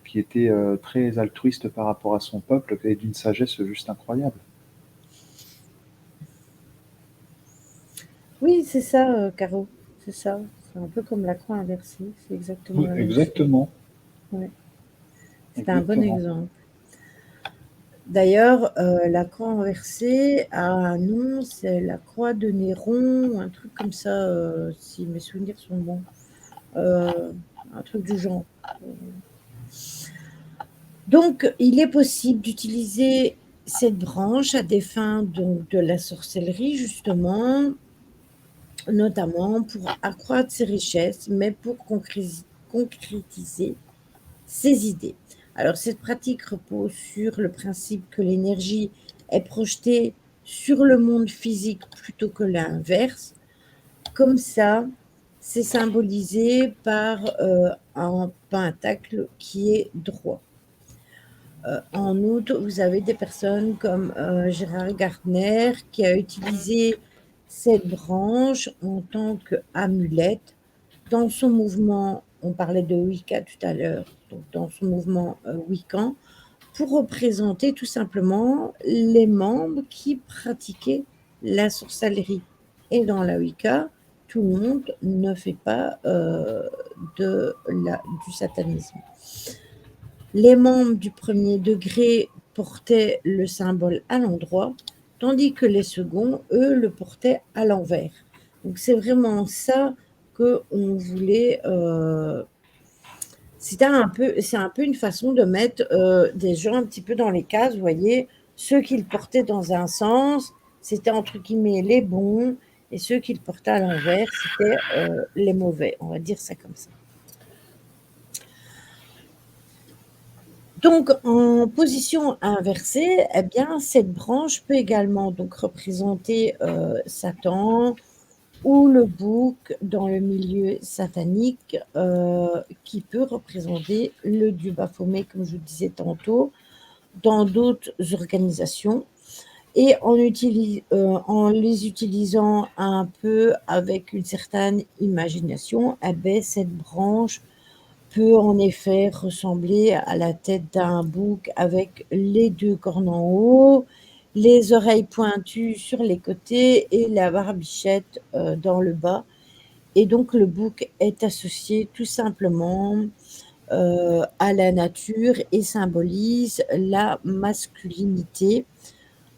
qui était très altruiste par rapport à son peuple et d'une sagesse juste incroyable. Oui, c'est ça, Caro. C'est ça. C'est un peu comme la croix inversée. C'est exactement Oui, la même chose. exactement, Ouais. C'est un bon exactement. exemple. D'ailleurs, la croix inversée a un nom, c'est la croix de Néron, un truc comme ça, si mes souvenirs sont bons. Un truc du genre. Donc, il est possible d'utiliser cette branche à des fins donc, de la sorcellerie, justement, notamment pour accroître ses richesses, mais pour concrétiser ses idées. Alors, cette pratique repose sur le principe que l'énergie est projetée sur le monde physique plutôt que l'inverse. Comme ça, c'est symbolisé par un pentacle qui est droit. En outre, vous avez des personnes comme Gérard Gardner qui a utilisé cette branche en tant qu'amulette dans son mouvement on parlait de Wicca tout à l'heure, donc dans son mouvement Wiccan, pour représenter tout simplement les membres qui pratiquaient la sorcellerie. Et dans la Wicca, tout le monde ne fait pas du satanisme. Les membres du premier degré portaient le symbole à l'endroit, tandis que les seconds, eux, le portaient à l'envers. Donc c'est vraiment ça qu'on voulait. C'est un peu une façon de mettre des gens un petit peu dans les cases, vous voyez. Ceux qui le portaient dans un sens, c'était entre guillemets les bons, et ceux qui le portaient à l'envers, c'était les mauvais. On va dire ça comme ça. Donc, en position inversée, eh bien, cette branche peut également donc représenter Satan ou le bouc dans le milieu satanique qui peut représenter le dieu Baphomet, comme je vous disais tantôt, dans d'autres organisations. Et en les utilisant un peu avec une certaine imagination, eh bien, cette branche peut en effet ressembler à la tête d'un bouc avec les deux cornes en haut, les oreilles pointues sur les côtés et la barbichette dans le bas. Et donc le bouc est associé tout simplement à la nature et symbolise la masculinité,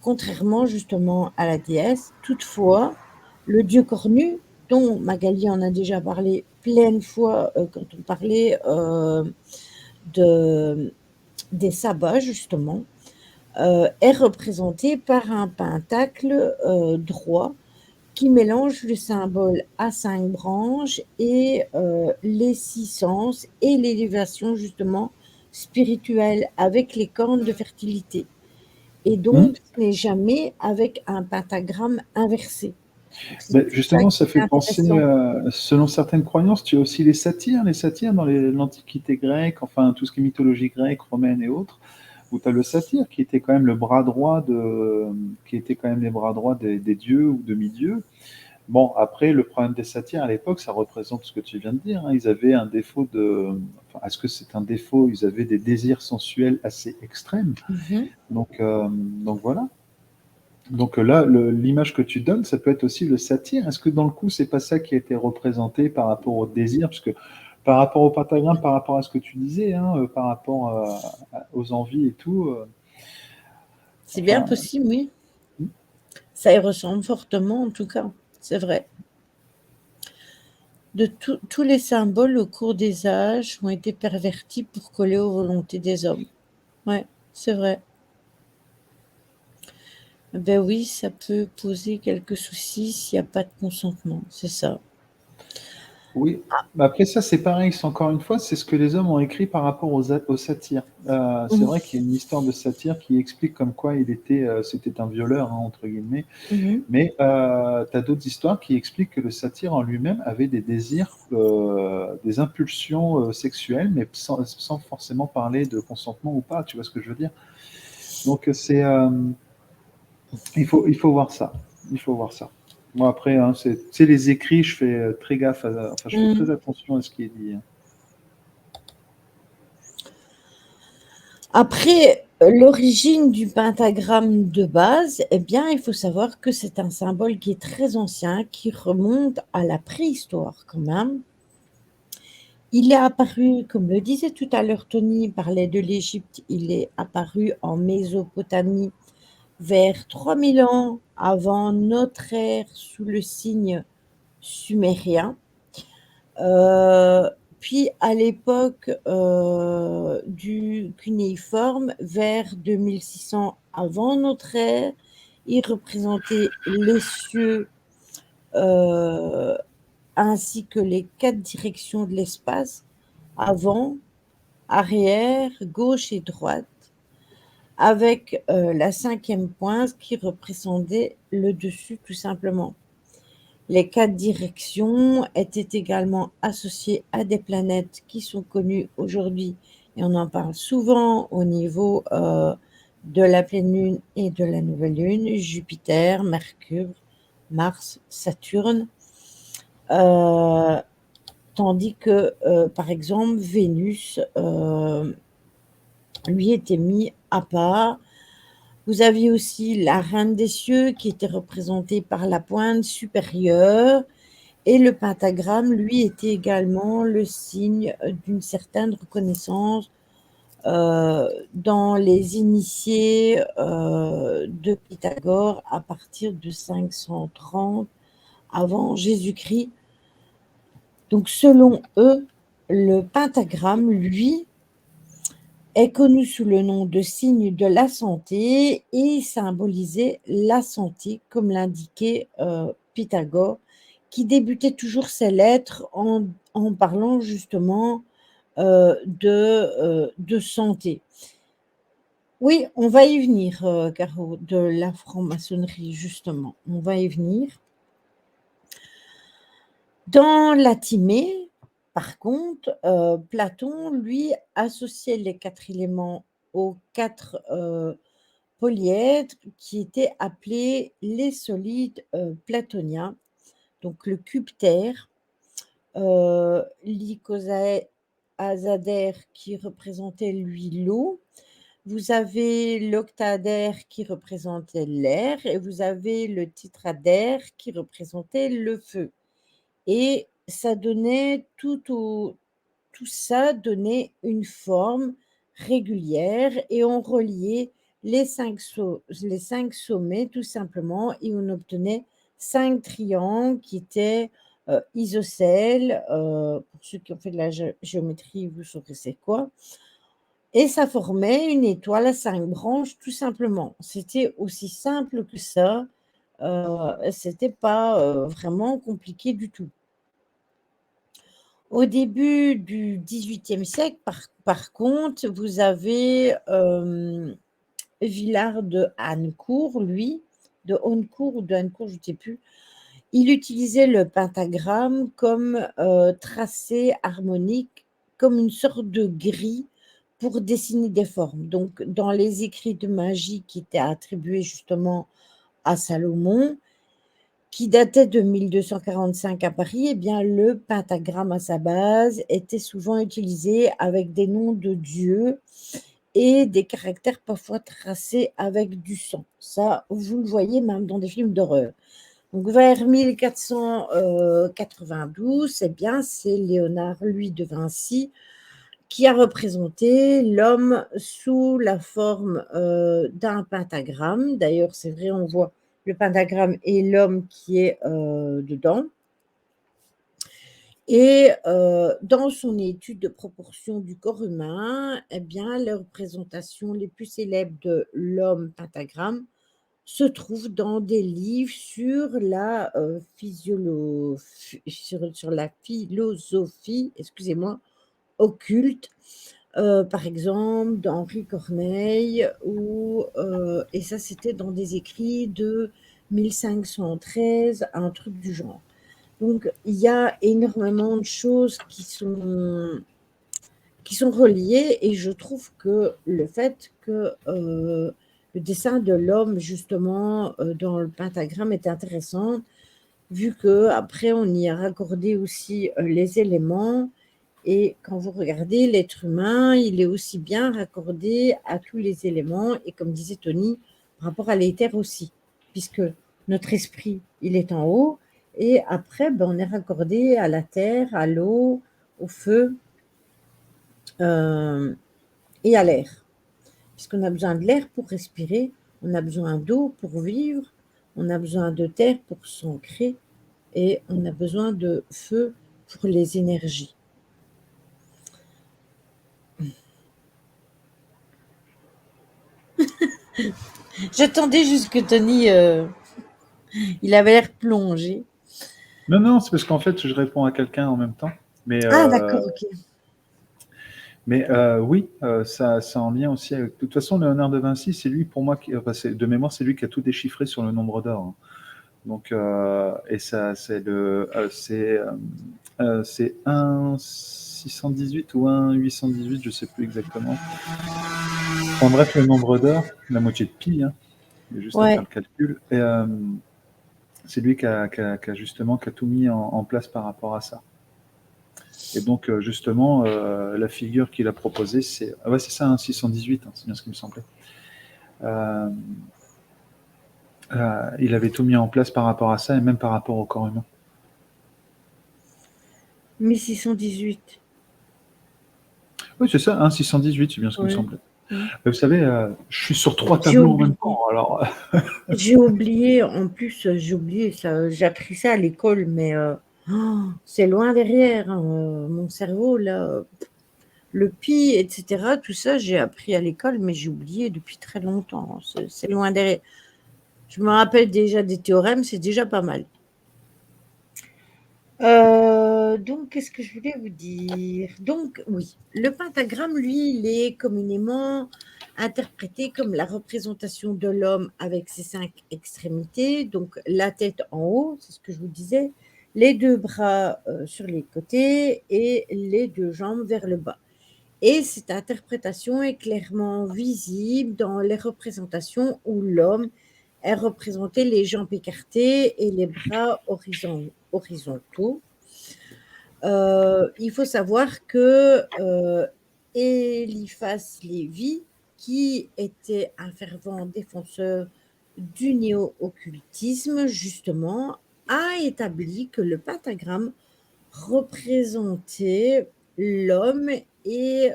contrairement justement à la déesse. Toutefois, le dieu cornu, dont Magali en a déjà parlé plein de fois quand on parlait des sabbats, justement, est représenté par un pentacle droit qui mélange le symbole à 5 branches et les 6 sens et l'élévation justement spirituelle avec les cornes de fertilité. Et donc, ce n'est jamais avec un pentagramme inversé. C'est Justement, ça fait penser, intéressant. selon certaines croyances, tu as aussi les satyres dans l'Antiquité grecque, enfin tout ce qui est mythologie grecque, romaine et autres, où tu as le satyre qui était quand même le bras droit qui était quand même les bras droits des dieux ou demi-dieux. Bon, après, le problème des satyres à l'époque, ça représente ce que tu viens de dire, hein. Ils avaient un défaut enfin, est-ce que c'est un défaut? Ils avaient des désirs sensuels assez extrêmes. Donc voilà. Donc là, l'image que tu donnes, ça peut être aussi le satyre. Est-ce que dans le coup, c'est pas ça qui a été représenté par rapport au désir? Parce que par rapport au pentagramme, par rapport à ce que tu disais, hein, par rapport aux envies et tout. C'est bien possible, oui. Ça y ressemble fortement, en tout cas. C'est vrai. Tous les symboles au cours des âges ont été pervertis pour coller aux volontés des hommes. Ouais, c'est vrai. Ben oui, ça peut poser quelques soucis s'il n'y a pas de consentement, c'est ça. Oui, mais après ça, c'est pareil, c'est encore une fois, c'est ce que les hommes ont écrit par rapport aux satyres. C'est vrai qu'il y a une histoire de satyre qui explique comme quoi c'était un violeur, hein, entre guillemets. Mais tu as d'autres histoires qui expliquent que le satyre en lui-même avait des désirs, des impulsions sexuelles, mais sans forcément parler de consentement ou pas, tu vois ce que je veux dire? Donc il faut voir ça. Il faut voir ça. Moi après, hein, c'est les écrits, je fais très gaffe, enfin je fais très attention à ce qui est dit, hein. Après, l'origine du pentagramme de base, eh bien, il faut savoir que c'est un symbole qui est très ancien, qui remonte à la préhistoire quand même. Il est apparu, comme le disait tout à l'heure Tony, il parlait de l'Égypte, il est apparu en Mésopotamie vers 3000 ans avant notre ère sous le signe sumérien. Puis à l'époque du cunéiforme, vers 2600 avant notre ère, il représentait les cieux ainsi que les 4 directions de l'espace, avant, arrière, gauche et droite, avec la 5e pointe qui représentait le dessus tout simplement. Les 4 directions étaient également associées à des planètes qui sont connues aujourd'hui, et on en parle souvent au niveau de la pleine lune et de la nouvelle lune: Jupiter, Mercure, Mars, Saturne. tandis que, par exemple, Vénus, lui, était mis à part. Vous aviez aussi la reine des cieux qui était représentée par la pointe supérieure et le pentagramme, lui, était également le signe d'une certaine reconnaissance dans les initiés de Pythagore à partir de 530 avant Jésus-Christ. Donc, selon eux, le pentagramme, lui, est connu sous le nom de signe de la santé et symbolisait la santé, comme l'indiquait Pythagore, qui débutait toujours ses lettres en parlant justement de santé. Oui, on va y venir, Caro, de la franc-maçonnerie, justement. On va y venir. Dans la Timée, par contre, Platon, lui, associait les 4 éléments aux 4 polyèdres qui étaient appelés les solides platoniens. Donc le cube terre, l'icosaèdre qui représentait lui l'eau. Vous avez l'octadaire qui représentait l'air et vous avez le tétradaire qui représentait le feu. Et ça donnait tout ça donnait une forme régulière et on reliait les 5 sommets tout simplement et on obtenait 5 triangles qui étaient isocèles. Pour ceux qui ont fait de la géométrie, vous saurez c'est quoi. Et ça formait une étoile à 5 branches tout simplement. C'était aussi simple que ça. C'était pas vraiment compliqué du tout. Au début du XVIIIe siècle, par contre, vous avez Villard de Hannecourt, lui, de Honnecourt ou de Hannecourt, je ne sais plus. Il utilisait le pentagramme comme tracé harmonique, comme une sorte de grille pour dessiner des formes. Donc, dans les écrits de magie qui étaient attribués justement à Salomon, qui datait de 1245 à Paris, eh bien, le pentagramme à sa base était souvent utilisé avec des noms de dieux et des caractères parfois tracés avec du sang. Ça, vous le voyez même dans des films d'horreur. Donc, vers 1492, eh bien, c'est Léonard, Louis de Vinci, qui a représenté l'homme sous la forme d'un pentagramme. D'ailleurs, c'est vrai, on voit le pentagramme et l'homme qui est dedans. Et dans son étude de proportion du corps humain, eh bien, les représentations les plus célèbres de l'homme pentagramme se trouvent dans des livres sur la, sur la philosophie, excusez-moi, occulte, par exemple d'Henri Corneille ou et ça c'était dans des écrits de 1513, un truc du genre. Donc il y a énormément de choses qui sont reliées et je trouve que le fait que le dessin de l'homme justement dans le pentagramme est intéressant vu que après on y a raccordé aussi les éléments. Et quand vous regardez l'être humain, il est aussi bien raccordé à tous les éléments et comme disait Tony, par rapport à l'éther aussi, puisque notre esprit, il est en haut et après, ben, on est raccordé à la terre, à l'eau, au feu et à l'air. Puisqu'on a besoin de l'air pour respirer, on a besoin d'eau pour vivre, on a besoin de terre pour s'ancrer et on a besoin de feu pour les énergies. J'attendais juste que Tony, il avait l'air plongé. Non, non, c'est parce qu'en fait, je réponds à quelqu'un en même temps. Mais, Ah d'accord, ok. oui, ça en lien aussi avec. De toute façon, Léonard de Vinci, c'est lui, pour moi, de mémoire, c'est lui qui a tout déchiffré sur le nombre d'or. Hein. Donc, et ça, c'est c'est 1,618 ou 1,818, je ne sais plus exactement. En bref, le nombre d'or, la moitié de pi, hein, il y a juste à faire Ouais. le calcul. Et c'est lui qui a tout mis en place par rapport à ça. Et donc, justement, la figure qu'il a proposée, c'est ouais, c'est ça, hein, 618, hein, c'est bien ce qui me semblait. Euh, il avait tout mis en place par rapport à ça et même par rapport au corps humain. 1618. Oui, c'est ça, hein, 618, c'est bien ce qui me Ouais. semblait. Vous savez, je suis sur 3 J'ai tableaux en même oublié. temps, alors J'ai oublié, en plus, j'ai oublié ça. J'ai appris ça à l'école, mais c'est loin derrière, hein, mon cerveau, là. Le pi, etc., tout ça, j'ai appris à l'école, mais j'ai oublié depuis très longtemps. C'est loin derrière. Je me rappelle déjà des théorèmes, c'est déjà pas mal. Donc, qu'est-ce que je voulais vous dire? Donc, oui, le pentagramme, lui, il est communément interprété comme la représentation de l'homme avec ses 5 extrémités, donc la tête en haut, c'est ce que je vous disais, les 2 bras sur les côtés et les 2 jambes vers le bas. Et cette interprétation est clairement visible dans les représentations où l'homme est représenté les jambes écartées et les bras horizontaux. Il faut savoir que Eliphas Lévi, qui était un fervent défenseur du néo-occultisme, justement, a établi que le pentagramme représentait l'homme et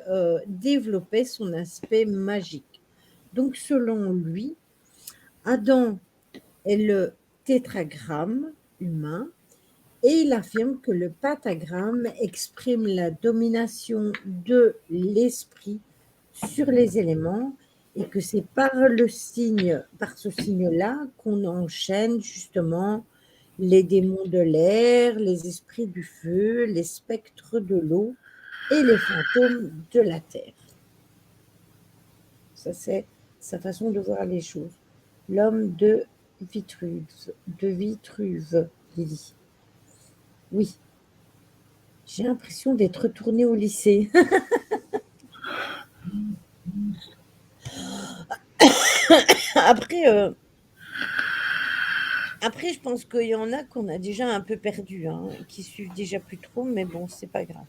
développait son aspect magique. Donc, selon lui, Adam est le tétragramme humain et il affirme que le pentagramme exprime la domination de l'esprit sur les éléments et que c'est par ce signe-là qu'on enchaîne justement les démons de l'air, les esprits du feu, les spectres de l'eau et les fantômes de la terre. Ça, c'est sa façon de voir les choses. L'homme de Vitruve, Lily. Oui, j'ai l'impression d'être retournée au lycée. Après, après, je pense qu'il y en a qu'on a déjà un peu perdu, hein, qui suivent déjà plus trop, mais bon, c'est pas grave.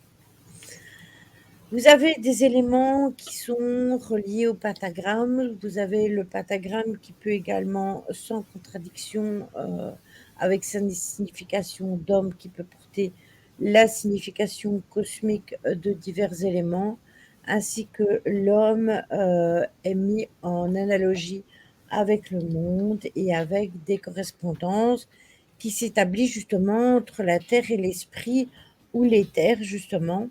Vous avez des éléments qui sont reliés au pentagramme. Vous avez le pentagramme qui peut également, sans contradiction, avec sa signification d'homme, qui peut porter la signification cosmique de divers éléments, ainsi que l'homme est mis en analogie avec le monde et avec des correspondances qui s'établissent justement entre la terre et l'esprit, ou l'éther, justement.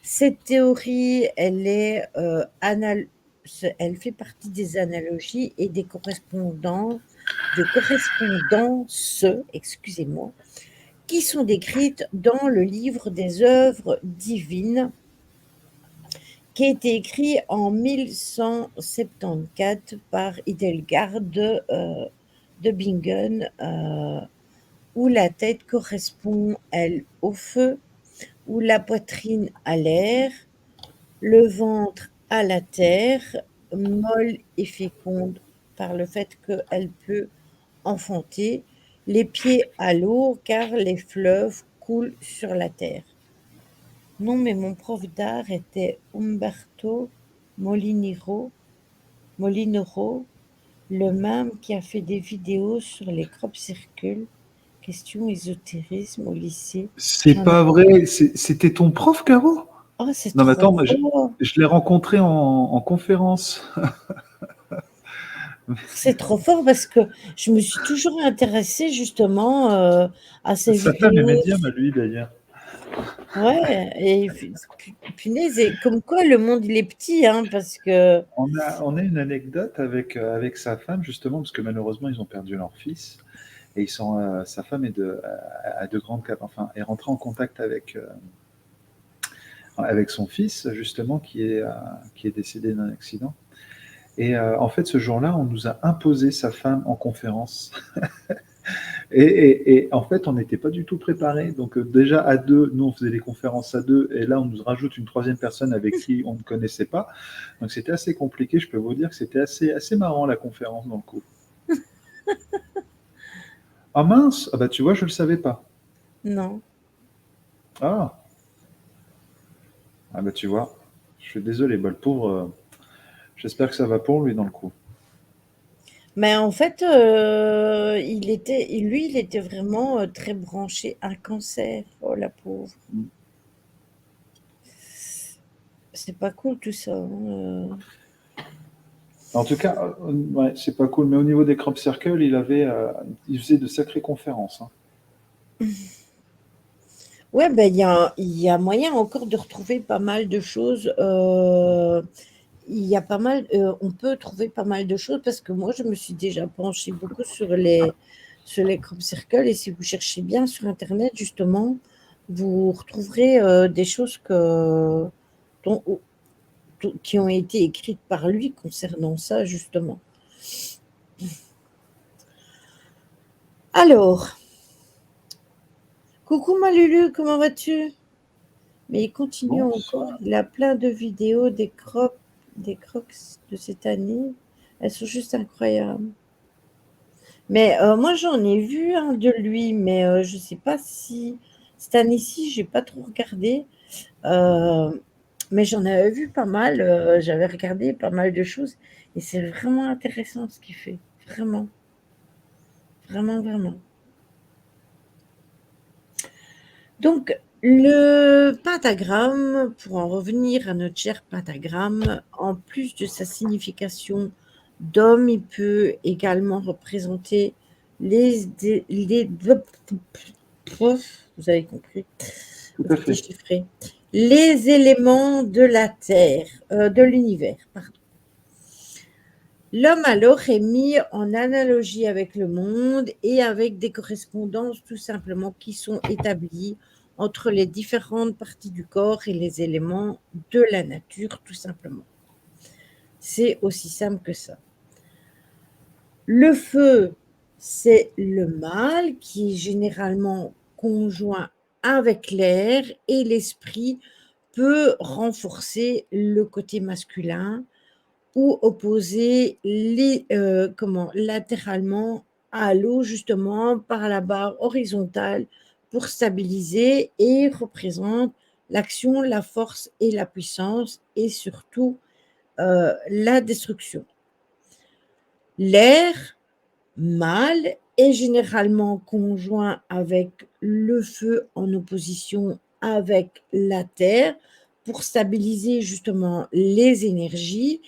Cette théorie, elle fait partie des analogies et des correspondances, excusez-moi, qui sont décrites dans le livre des œuvres divines, qui a été écrit en 1174 par Hildegard de Bingen, où la tête correspond, elle, au feu, où la poitrine à l'air, le ventre à la terre, molle et féconde par le fait qu'elle peut enfanter, les pieds à l'eau car les fleuves coulent sur la terre. Non, mais mon prof d'art était Umberto Molinero, le même qui a fait des vidéos sur les crop circles. Question ésotérisme au lycée. c'est J'en ai... pas vrai. C'était ton prof, Caro? Oh, c'est Non, mais trop attends, moi, fort! je l'ai rencontré en conférence. C'est trop fort parce que je me suis toujours intéressée justement à ces Sa femme est vidéos. médium, à lui, d'ailleurs. Ouais, et punaise, et comme quoi le monde il est petit, hein, parce que On a une anecdote avec sa femme, justement, parce que malheureusement, ils ont perdu leur fils. Et sa femme a de grandes, enfin, est rentrée en contact avec son fils, justement, qui est décédé d'un accident. Et en fait, ce jour-là, on nous a imposé sa femme en conférence. Et en fait, on n'était pas du tout préparés. Donc déjà à deux, nous on faisait les conférences à deux, et là on nous rajoute une troisième personne avec qui on ne connaissait pas. Donc c'était assez compliqué. Je peux vous dire que c'était assez marrant la conférence dans le coup. Ah mince, ah bah tu vois, je le savais pas. non. Ah, Ah bah tu vois, je suis désolé, bah, le pauvre, j'espère que ça va pour lui dans le coup. Mais en fait, il était vraiment très branché un cancer. Oh la pauvre. Mm. C'est pas cool tout ça, hein. En tout cas, ouais, c'est pas cool, mais au niveau des crop circles, il faisait de sacrées conférences, hein. Ouais, ben il y a moyen encore de retrouver pas mal de choses. Il y a pas mal, on peut trouver pas mal de choses parce que moi, je me suis déjà penchée beaucoup sur les crop circles et si vous cherchez bien sur Internet, justement, vous retrouverez des choses dont- qui ont été écrites par lui concernant ça, justement. Alors, coucou ma Lulu, comment vas-tu? Mais il continue encore, Bonsoir. il a plein de vidéos des crocs de cette année. Elles sont juste incroyables. Mais moi, j'en ai vu un de lui, mais je ne sais pas si cette année-ci, j'ai pas trop regardé. Euh, mais j'en avais vu pas mal. J'avais regardé pas mal de choses et c'est vraiment intéressant ce qu'il fait. Vraiment, vraiment, vraiment. Donc, le pentagramme, pour en revenir à notre cher pentagramme, en plus de sa signification d'homme, il peut également représenter les vous avez compris, Tout à vous fait. déchiffrez, les éléments de la Terre, de l'univers, pardon. L'homme alors est mis en analogie avec le monde et avec des correspondances tout simplement qui sont établies entre les différentes parties du corps et les éléments de la nature tout simplement. C'est aussi simple que ça. Le feu, c'est le mâle qui est généralement conjoint avec l'air et l'esprit peut renforcer le côté masculin ou opposer latéralement à l'eau justement par la barre horizontale pour stabiliser et représente l'action, la force et la puissance et surtout la destruction. L'air mâle est généralement conjoint avec le feu en opposition avec la terre pour stabiliser justement les énergies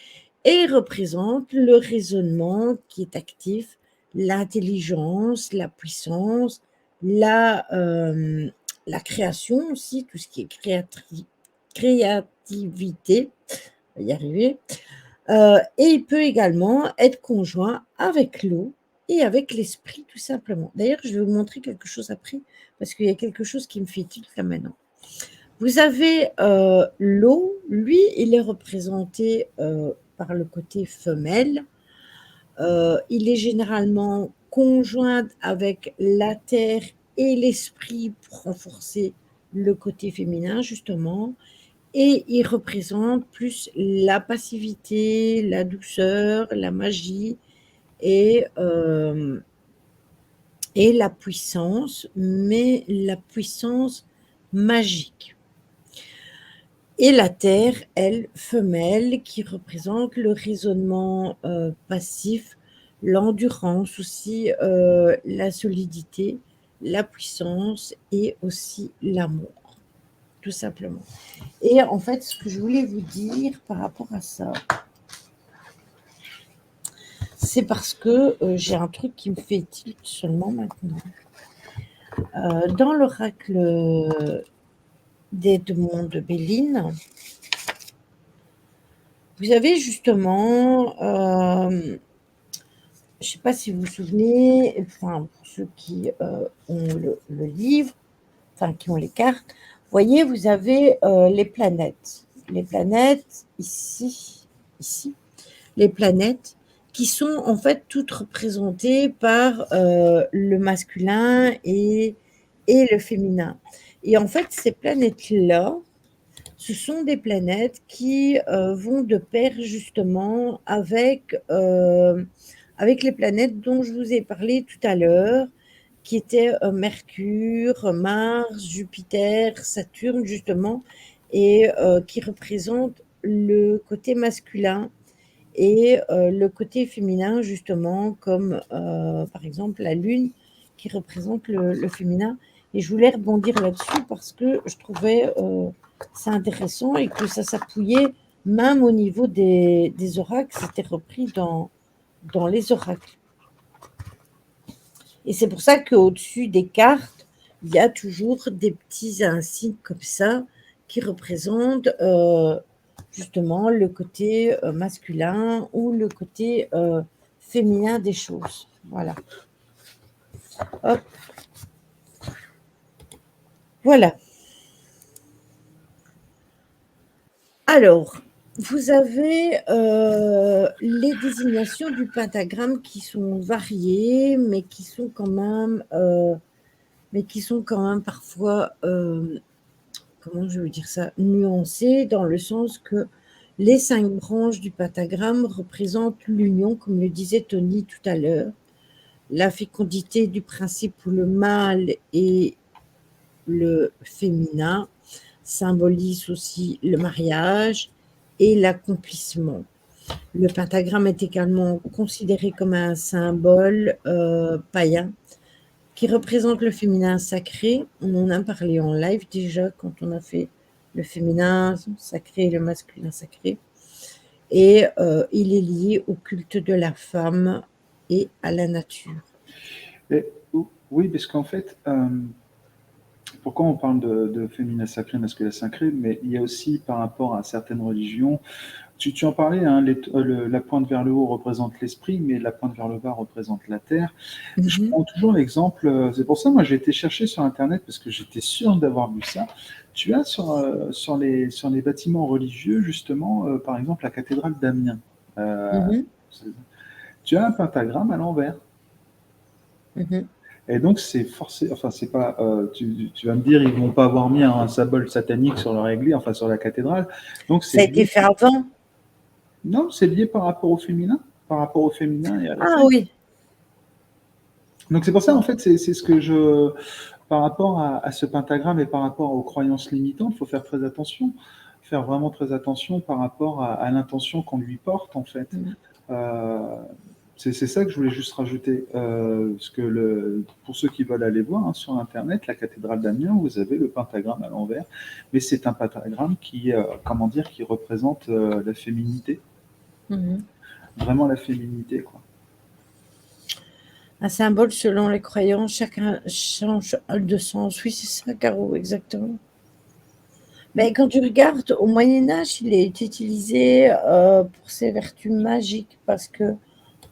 et représente le raisonnement qui est actif, l'intelligence, la puissance, la création aussi, tout ce qui est créativité, on va y arriver, et il peut également être conjoint avec l'eau et avec l'esprit, tout simplement. D'ailleurs, je vais vous montrer quelque chose après, parce qu'il y a quelque chose qui me fait tilt là maintenant. Vous avez l'eau, lui, il est représenté par le côté femelle. Il est généralement conjoint avec la terre et l'esprit pour renforcer le côté féminin, justement. Et il représente plus la passivité, la douceur, la magie et la puissance, mais la puissance magique. Et la terre, elle, femelle, qui représente le raisonnement passif, l'endurance aussi, la solidité, la puissance et aussi l'amour, tout simplement. Et en fait, ce que je voulais vous dire par rapport à ça, c'est parce que j'ai un truc qui me fait tilt seulement maintenant. Dans l'oracle d'Edmond de Béline, vous avez justement, je ne sais pas si vous vous souvenez, enfin, pour ceux qui ont le livre, enfin, qui ont les cartes, vous voyez, vous avez les planètes. Les planètes, ici, les planètes, qui sont en fait toutes représentées par le masculin et le féminin. Et en fait, ces planètes-là, ce sont des planètes qui vont de pair justement avec les planètes dont je vous ai parlé tout à l'heure, qui étaient Mercure, Mars, Jupiter, Saturne, justement. et qui représente le côté masculin et le côté féminin, justement, comme par exemple la lune qui représente le féminin. Et je voulais rebondir là-dessus parce que je trouvais ça intéressant et que ça s'appuyait même au niveau des oracles, c'était repris dans les oracles. Et c'est pour ça qu'au-dessus des cartes, il y a toujours des petits insignes comme ça qui représentent justement le côté masculin ou le côté féminin des choses. Voilà. Hop. Voilà. Alors, vous avez les désignations du pentagramme qui sont variées, mais qui sont quand même parfois, comment je veux dire ça, nuancées, dans le sens que les 5 branches du pentagramme représentent l'union, comme le disait Tony tout à l'heure, la fécondité du principe où le mâle et le féminin symbolisent aussi le mariage et l'accomplissement. Le pentagramme est également considéré comme un symbole païen qui représente le féminin sacré. On en a parlé en live déjà quand on a fait le féminin sacré et le masculin sacré. Et il est lié au culte de la femme et à la nature. Et, oui, parce qu'en fait, pourquoi on parle de féminin sacré, masculin sacré, mais il y a aussi par rapport à certaines religions, tu en parlais, hein, la pointe vers le haut représente l'esprit, mais la pointe vers le bas représente la terre. Je prends toujours l'exemple, c'est pour ça moi j'ai été chercher sur Internet parce que j'étais sûr d'avoir vu ça. Tu as sur les bâtiments religieux, justement, par exemple la cathédrale d'Amiens. Tu as un pentagramme à l'envers. Et donc, c'est forcé, enfin, c'est pas, tu vas me dire, ils vont pas avoir mis un symbole satanique sur leur église, enfin, sur la cathédrale. Donc, ça a été fait avant? Non, c'est lié par rapport au féminin, par rapport au féminin et à la Ah femme. oui. Donc, c'est pour ça, en fait, c'est ce que je, par rapport à ce pentagramme et par rapport aux croyances limitantes, il faut faire très attention, faire vraiment très attention par rapport à l'intention qu'on lui porte, en fait. C'est ça que je voulais juste rajouter, parce que pour ceux qui veulent aller voir, hein, sur Internet, la cathédrale d'Amiens, vous avez le pentagramme à l'envers, mais c'est un pentagramme qui, comment dire, qui représente la féminité, vraiment la féminité, quoi. Un symbole selon les croyances, chacun change de sens. Oui, c'est ça, Caro, exactement. Mais quand tu regardes, au Moyen-Âge, il est utilisé pour ses vertus magiques parce que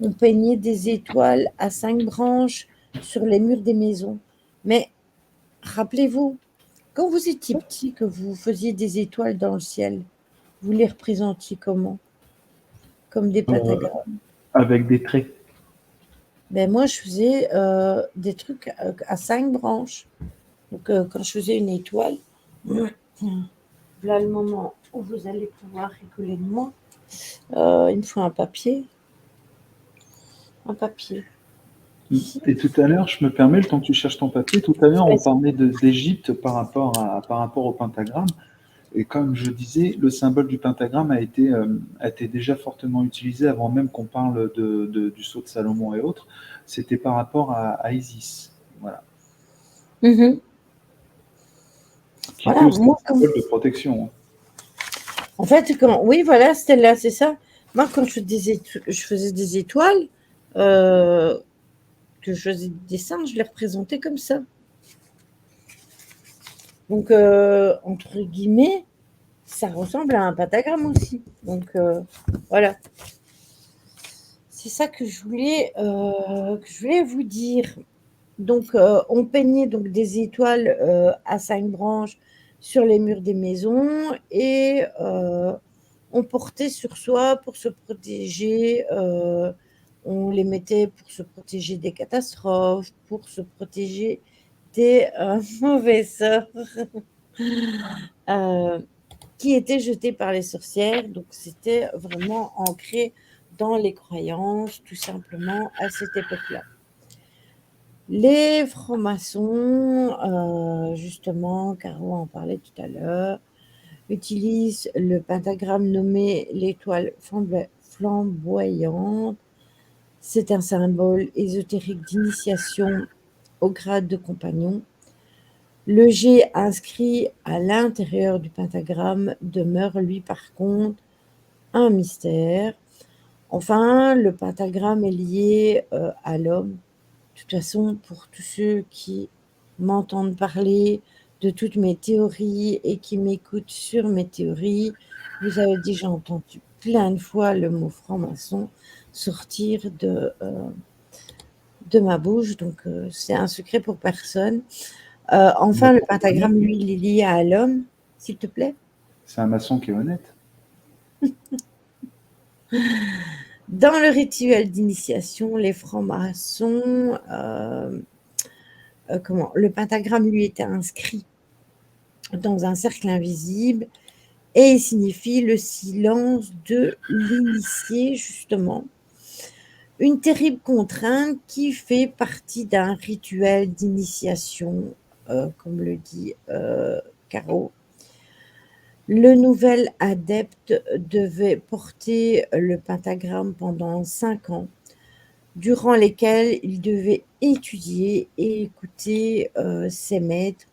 on peignait des étoiles à 5 branches sur les murs des maisons. Mais rappelez-vous, quand vous étiez petit, que vous faisiez des étoiles dans le ciel, vous les représentiez comment? Comme des pentagrammes. Avec des traits. Ben moi, je faisais des trucs à 5 branches. Donc, quand je faisais une étoile, voilà le moment où vous allez pouvoir rigoler de moi. Il me faut un papier. Un papier. Et tout à l'heure, je me permets, le temps que tu cherches ton papier, tout à l'heure, on parlait d'Égypte par rapport au pentagramme. Et comme je disais, le symbole du pentagramme a été déjà fortement utilisé avant même qu'on parle du sceau de Salomon et autres. C'était par rapport à Isis. Voilà. Qui était aussi un symbole de protection. En fait, oui, voilà, c'était là, c'est ça. Moi, quand je faisais des étoiles, que je faisais des dessins, je les représentais comme ça. Donc, entre guillemets, ça ressemble à un pentagramme aussi. Donc, voilà. C'est ça que je voulais vous dire. Donc, on peignait donc des étoiles à 5 branches sur les murs des maisons et on portait sur soi pour se protéger. On les mettait pour se protéger des catastrophes, pour se protéger des mauvais sorts qui étaient jetés par les sorcières. Donc, c'était vraiment ancré dans les croyances, tout simplement, à cette époque-là. Les francs-maçons, justement, Caro en parlait tout à l'heure, utilise le pentagramme nommé l'étoile flamboyante. C'est un symbole ésotérique d'initiation au grade de compagnon. Le G inscrit à l'intérieur du pentagramme demeure, lui, par contre, un mystère. Enfin, le pentagramme est lié à l'homme. De toute façon, pour tous ceux qui m'entendent parler de toutes mes théories et qui m'écoutent sur mes théories, vous avez déjà entendu plein de fois le mot franc-maçon sortir de ma bouche, donc c'est un secret pour personne. Enfin, le pentagramme, lui, il est lié à l'homme, s'il te plaît. C'est un maçon qui est honnête. Dans le rituel d'initiation, les francs-maçons, le pentagramme lui était inscrit dans un cercle invisible et il signifie le silence de l'initié, justement. Une terrible contrainte qui fait partie d'un rituel d'initiation, comme le dit Caro. Le nouvel adepte devait porter le pentagramme pendant 5 ans, durant lesquels il devait étudier et écouter ses maîtres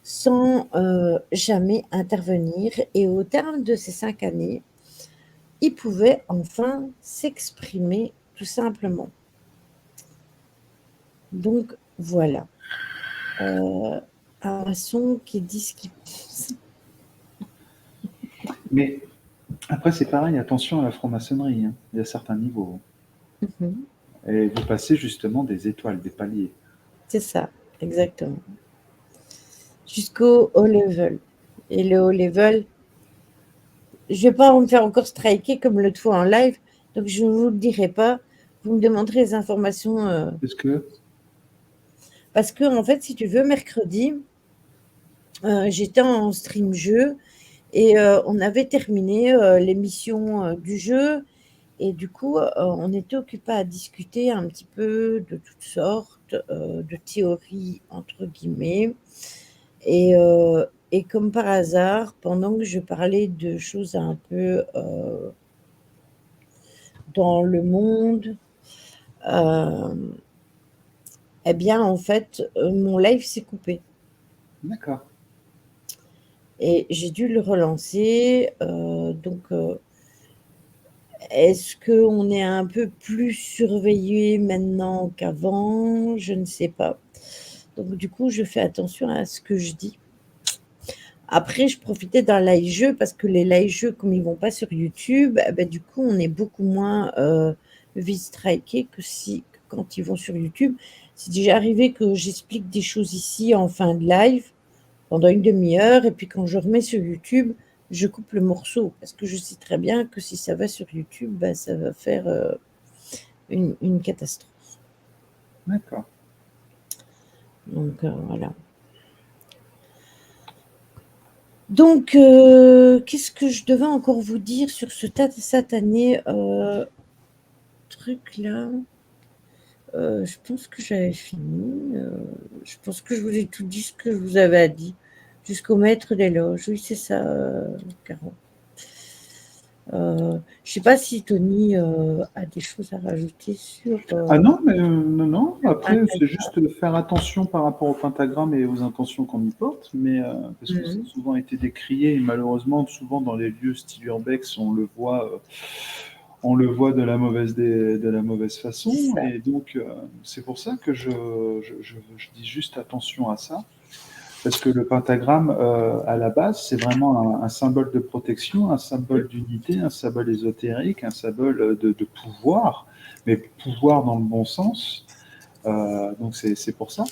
sans jamais intervenir. Et au terme de ces 5 années, il pouvait enfin s'exprimer tout simplement. Donc voilà, un maçon qui dit ce qu'il pense. Mais après, c'est pareil, attention à la franc-maçonnerie. Hein. Il y a certains niveaux. Et vous passez justement des étoiles, des paliers. C'est ça, exactement. Jusqu'au haut level. Et le haut level, je ne vais pas me faire encore striker comme l'autre fois en live, donc je ne vous le dirai pas. Vous me demanderez les informations. Parce que, en fait, si tu veux, mercredi, j'étais en stream jeu et on avait terminé l'émission du jeu. Et du coup, on était occupé à discuter un petit peu de toutes sortes de théories, entre guillemets. Et comme par hasard, pendant que je parlais de choses un peu dans le monde, eh bien, en fait, mon live s'est coupé. D'accord. Et j'ai dû le relancer. Donc, est-ce qu'on est un peu plus surveillé maintenant qu'avant? Je ne sais pas. Donc, du coup, je fais attention à ce que je dis. Après, je profitais d'un live jeu parce que les live jeux, comme ils vont pas sur YouTube, du coup, on est beaucoup moins striké que quand ils vont sur YouTube. C'est déjà arrivé que j'explique des choses ici en fin de live pendant une demi-heure et puis quand je remets sur YouTube, je coupe le morceau parce que je sais très bien que si ça va sur YouTube, ça va faire une catastrophe. D'accord. Donc, voilà. Donc, qu'est-ce que je devais encore vous dire sur ce satané truc-là? Je pense que j'avais fini. Je pense que je vous ai tout dit ce que je vous avais dit. Jusqu'au maître des loges. Oui, c'est ça, Caro. Je ne sais pas si Tony a des choses à rajouter sur... Ah non, mais non. Après, c'est juste faire attention par rapport au pentagramme et aux intentions qu'on y porte, mais parce que ça a souvent été décrié et malheureusement, souvent dans les lieux style urbex, on le voit de la mauvaise façon. Et donc, c'est pour ça que je dis juste attention à ça. Parce que le pentagramme, à la base, c'est vraiment un symbole de protection, un symbole d'unité, un symbole ésotérique, un symbole de pouvoir, mais pouvoir dans le bon sens. Donc c'est pour ça.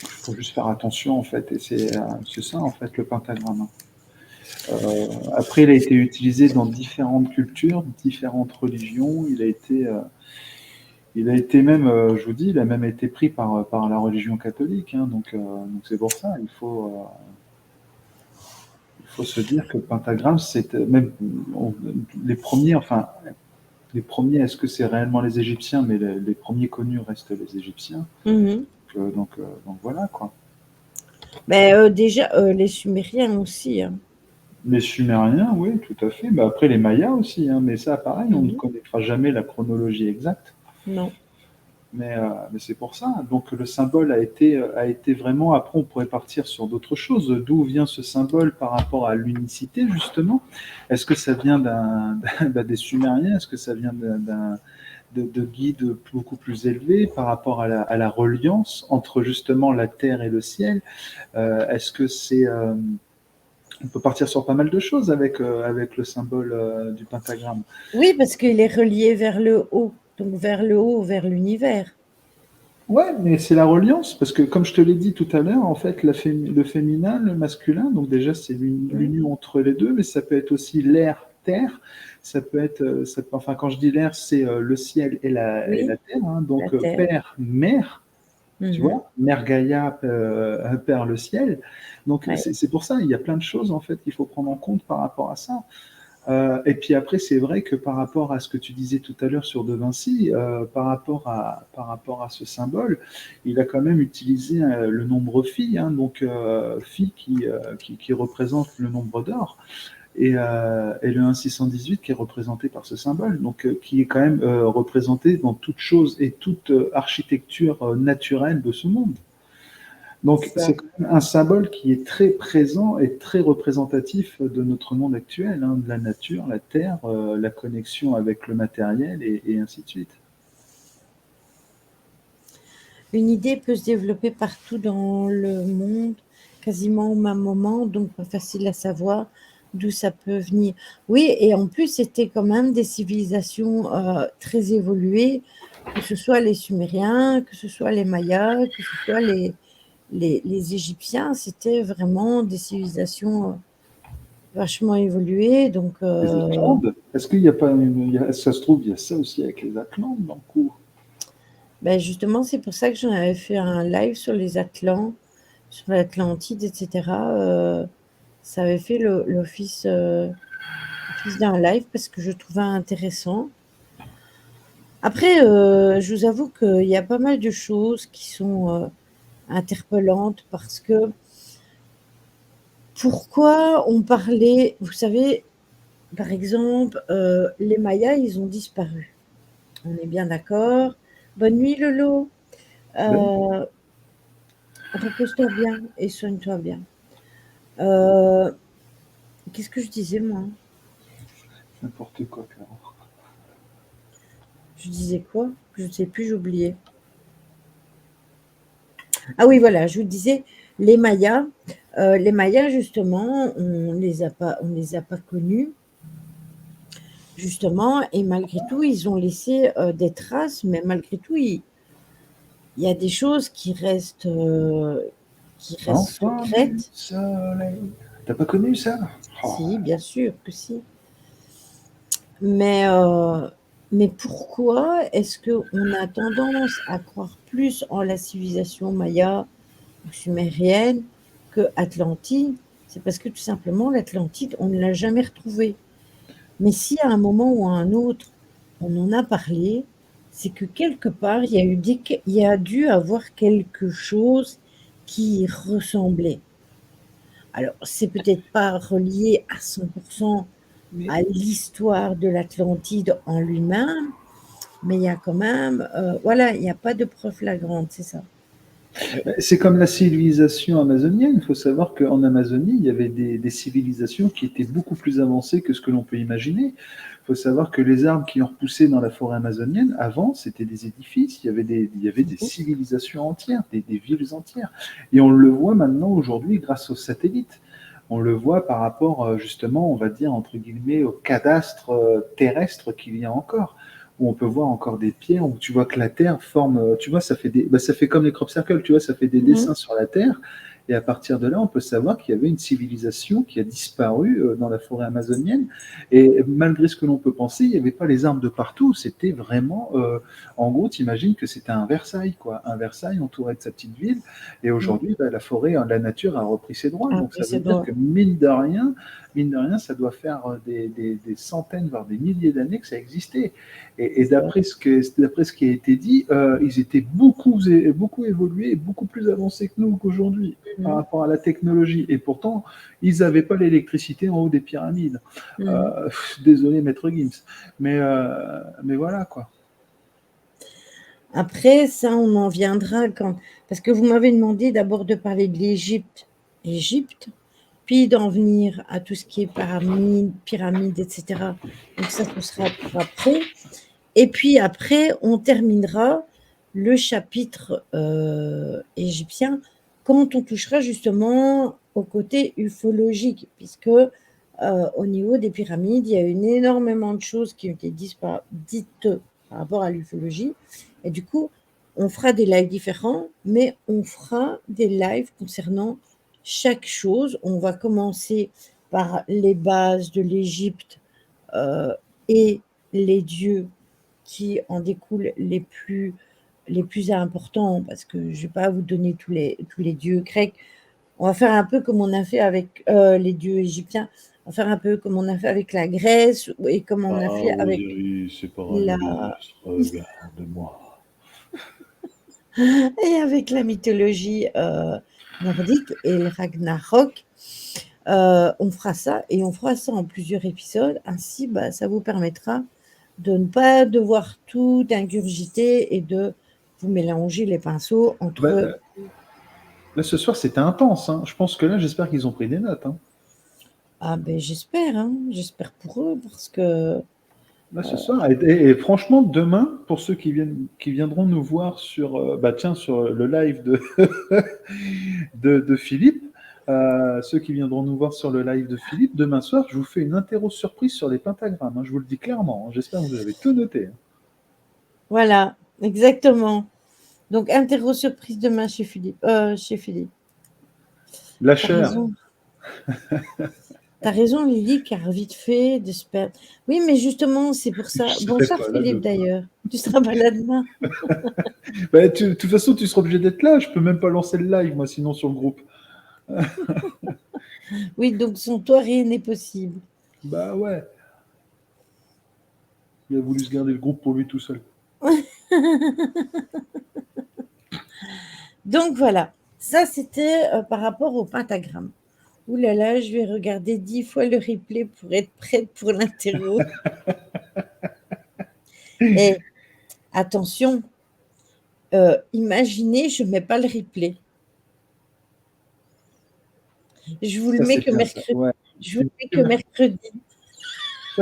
Il faut juste faire attention, en fait. Et c'est ça, en fait, le pentagramme. Après, il a été utilisé dans différentes cultures, différentes religions. Il a été même, je vous dis, il a même été pris par la religion catholique. Hein, donc c'est pour ça, il faut se dire que le pentagramme, c'est même les premiers, est-ce que c'est réellement les Égyptiens? Mais les premiers connus restent les Égyptiens. Donc voilà, quoi. Mais déjà, les Sumériens aussi. Hein. Les Sumériens, oui, tout à fait. Bah, après, les Mayas aussi, hein, mais ça, pareil, on ne Mhm. connaîtra jamais la chronologie exacte. Non. Mais c'est pour ça. Donc, le symbole a été vraiment. Après, on pourrait partir sur d'autres choses. D'où vient ce symbole par rapport à l'unicité, justement? Est-ce que ça vient des Sumériens? Est-ce que ça vient de guides beaucoup plus élevés par rapport à la reliance entre justement la terre et le ciel? Est-ce que c'est On peut partir sur pas mal de choses avec le symbole du pentagramme. Oui, parce qu'il est relié vers le haut, donc vers le haut, vers l'univers. Ouais, mais c'est la reliance, parce que comme je te l'ai dit tout à l'heure, en fait, le féminin, le masculin, donc déjà c'est Oui, l'union entre les deux, mais ça peut être aussi l'air, terre, ça peut être, enfin quand je dis l'air, c'est le ciel et oui, la terre, hein, la donc terre. père, mère, tu Mhm. vois, mère Gaïa, père le ciel. Donc Ouais. c'est pour ça, il y a plein de choses en fait qu'il faut prendre en compte par rapport à ça. Et puis après, c'est vrai que par rapport à ce que tu disais tout à l'heure sur De Vinci, par rapport à ce symbole, il a quand même utilisé le nombre phi, hein, donc phi qui représente le nombre d'or, et le 1618 qui est représenté par ce symbole, donc qui est quand même représenté dans toute chose et toute architecture naturelle de ce monde. Donc, Ça. c'est quand même un symbole qui est très présent et très représentatif de notre monde actuel, hein, de la nature, la terre, la connexion avec le matériel et ainsi de suite. Une idée peut se développer partout dans le monde, quasiment au même moment, donc pas facile à savoir d'où ça peut venir. Oui, et en plus, c'était quand même des civilisations très évoluées, que ce soit les Sumériens, que ce soit les Mayas, que ce soit les Égyptiens, c'était vraiment des civilisations vachement évoluées. Donc, Les Atlantes, est-ce qu'il n'y a pas ça se trouve, il y a ça aussi avec les Atlantes dans le coup. ben justement, c'est pour ça que j'en avais fait un live sur les Atlantes, sur l'Atlantide, etc. Ça avait fait l'office d'un live parce que je trouvais intéressant. Après, je vous avoue qu'il y a pas mal de choses qui sont interpellantes parce que pourquoi on parlait, vous savez, par exemple, les Mayas, ils ont disparu. On est bien d'accord. Bonne nuit, Lolo. Ben, Euh, Repose-toi bien et soigne-toi bien. Euh, Qu'est-ce que je disais, moi? n'importe quoi, Clara. Je disais quoi? Je ne sais plus, j'ai oublié. Ah oui, voilà, je vous disais, les Mayas, justement, on les a pas connus, justement, et malgré tout, ils ont laissé des traces, mais malgré tout, il y a des choses qui restent Enfant du secrètes. soleil. T'as pas connu ça? Oh. Si, bien sûr que si. Mais, euh, mais pourquoi est-ce qu'on a tendance à croire plus en la civilisation maya ou sumérienne que Atlantide? C'est parce que tout simplement, l'Atlantide, on ne l'a jamais retrouvée. Mais si à un moment ou à un autre, on en a parlé, c'est que quelque part, il y a dû avoir quelque chose qui y ressemblait. Alors, c'est peut-être pas relié à 100% Mais à l'histoire de l'Atlantide en lui-même, mais il y a quand même, voilà, il n'y a pas de preuve flagrante, c'est ça. c'est comme la civilisation amazonienne. Il faut savoir qu'en Amazonie, il y avait des civilisations qui étaient beaucoup plus avancées que ce que l'on peut imaginer. Il faut savoir que les arbres qui ont repoussé dans la forêt amazonienne, avant, c'était des édifices. Il y avait des civilisations entières, des villes entières. Et on le voit maintenant aujourd'hui grâce aux satellites. On le voit par rapport, justement, on va dire, entre guillemets, au cadastre terrestre qu'il y a encore, où on peut voir encore des pierres, où tu vois que la Terre forme, tu vois, ça fait comme les crop circles, tu vois, ça fait des Mhm. dessins sur la Terre, et à partir de là, on peut savoir qu'il y avait une civilisation qui a disparu dans la forêt amazonienne, et malgré ce que l'on peut penser, il n'y avait pas les arbres de partout, c'était vraiment, en gros, tu imagines que c'était un Versailles, quoi, un Versailles entouré de sa petite ville, et Mhm. aujourd'hui, bah, la forêt, la nature a repris ses droits, donc Après, ça veut c'est dire drôle. que, mine de rien, mine de rien, ça doit faire des centaines, voire des milliers d'années que ça existait. Et C'est vrai. d'après ce qui a été dit, ils étaient beaucoup évolués et beaucoup plus avancés que nous qu'aujourd'hui par Mhm. rapport à la technologie. Et pourtant, ils n'avaient pas l'électricité en haut des pyramides. Mhm. Désolé, maître Gims. Mais voilà, quoi. Après, ça, on en viendra quand. Parce que vous m'avez demandé d'abord de parler de l'Égypte, Égypte, puis d'en venir à tout ce qui est pyramides, etc. Donc ça, ce sera pour après. Et puis après, on terminera le chapitre égyptien quand on touchera justement au côté ufologique, puisque au niveau des pyramides, il y a une énormément de choses qui ont été dites par rapport à l'ufologie. Et du coup, on fera des lives différents, mais on fera des lives concernant chaque chose. On va commencer par les bases de l'Égypte et les dieux qui en découlent les plus importants, parce que je ne vais pas vous donner tous les dieux grecs. On va faire un peu comme on a fait avec les dieux égyptiens. On va faire un peu comme on a fait avec la Grèce et comme on a Ah, fait avec Osiris, c'est pas un la, ministre, regarde-moi. et avec la mythologie nordique et le Ragnarok. On fera ça et on fera ça en plusieurs épisodes. Ainsi, bah, ça vous permettra de ne pas devoir tout ingurgiter et de vous mélanger les pinceaux Bah, entre. là, ce soir, c'était intense. Hein. Je pense que là, j'espère qu'ils ont pris des notes. Hein. Ah ben j'espère, hein, j'espère pour eux parce que Là, ce soir. Et franchement, demain, pour ceux qui viendront nous voir sur, sur le live de Philippe, ceux qui viendront nous voir sur le live de Philippe, demain soir, je vous fais une interro surprise sur les pentagrammes. Hein. Je vous le dis clairement. Hein. J'espère que vous avez tout noté. Hein. voilà, exactement. Donc interro surprise demain chez Philippe. Chez Philippe. T'as Lâcheur. raison. T'as raison, Lily, car vite fait de se perdre. Oui, mais justement, c'est pour Je ça. serai Bonsoir pas là Philippe demain. d'ailleurs. Tu seras pas là demain. De toute façon, tu seras obligé d'être là. Je peux même pas lancer le live, moi, sinon sur le groupe. Oui, donc sans toi, rien n'est possible. Bah ouais. Il a voulu se garder le groupe pour lui tout seul. Donc voilà, ça c'était par rapport au pentagramme. Ouh là là, je vais regarder 10 fois le replay pour être prête pour l'interro. Et attention, imaginez, je ne mets pas le replay. Je vous le Ça, mets c'est que bien ça. mercredi. Ouais. Je vous le mets que mercredi.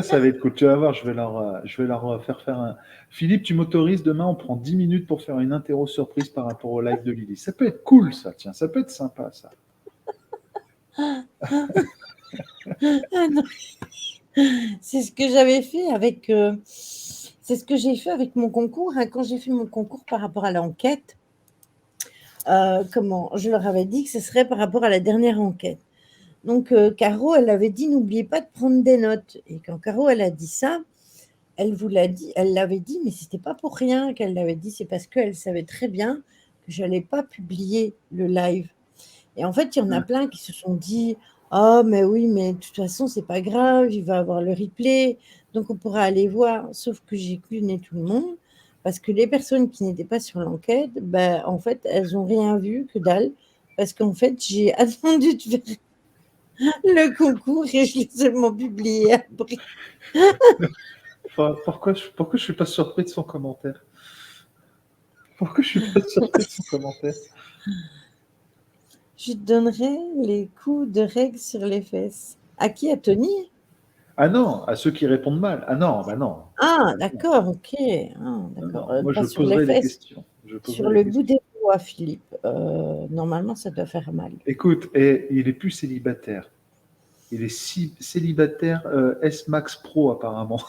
Ça va être cool. Tu vas voir, je vais leur faire un. Philippe, tu m'autorises demain, on prend 10 minutes pour faire une interro surprise par rapport au live de Lily. Ça peut être cool, ça, tiens, ça peut être sympa, ça. Ah non, c'est ce que j'avais fait avec. C'est ce que j'ai fait avec mon concours. Hein, quand j'ai fait mon concours par rapport à l'enquête, comment je leur avais dit que ce serait par rapport à la dernière enquête. Donc, Caro, elle avait dit n'oubliez pas de prendre des notes. Et quand Caro, elle a dit ça, elle vous l'a dit, elle l'avait dit, mais c'était pas pour rien qu'elle l'avait dit, c'est parce qu'elle savait très bien que je n'allais pas publier le live. Et en fait, il y en a Ouais. plein qui se sont dit oh, mais oui, mais de toute façon, c'est pas grave, il va avoir le replay, donc on pourra aller voir. Sauf que j'ai cluné tout le monde, parce que les personnes qui n'étaient pas sur l'enquête, ben, en fait, elles n'ont rien vu, que dalle, parce qu'en fait, j'ai attendu de faire le concours et je l'ai seulement publié après. Pourquoi je suis pas surpris de son commentaire? Pourquoi je suis pas surpris de son commentaire? Je te donnerai les coups de règle sur les fesses. À qui? À Tony? Ah non, à ceux qui répondent mal. Ah non, bah non. Ah, Non, d'accord, ok. Ah, non, d'accord. non. Moi, Pas je sur les poserai les fesses, questions. Je poserai sur les le bout questions. des doigts, Philippe. Normalement, ça doit faire mal. Écoute, et il est plus célibataire. Il est célibataire S-Max Pro apparemment.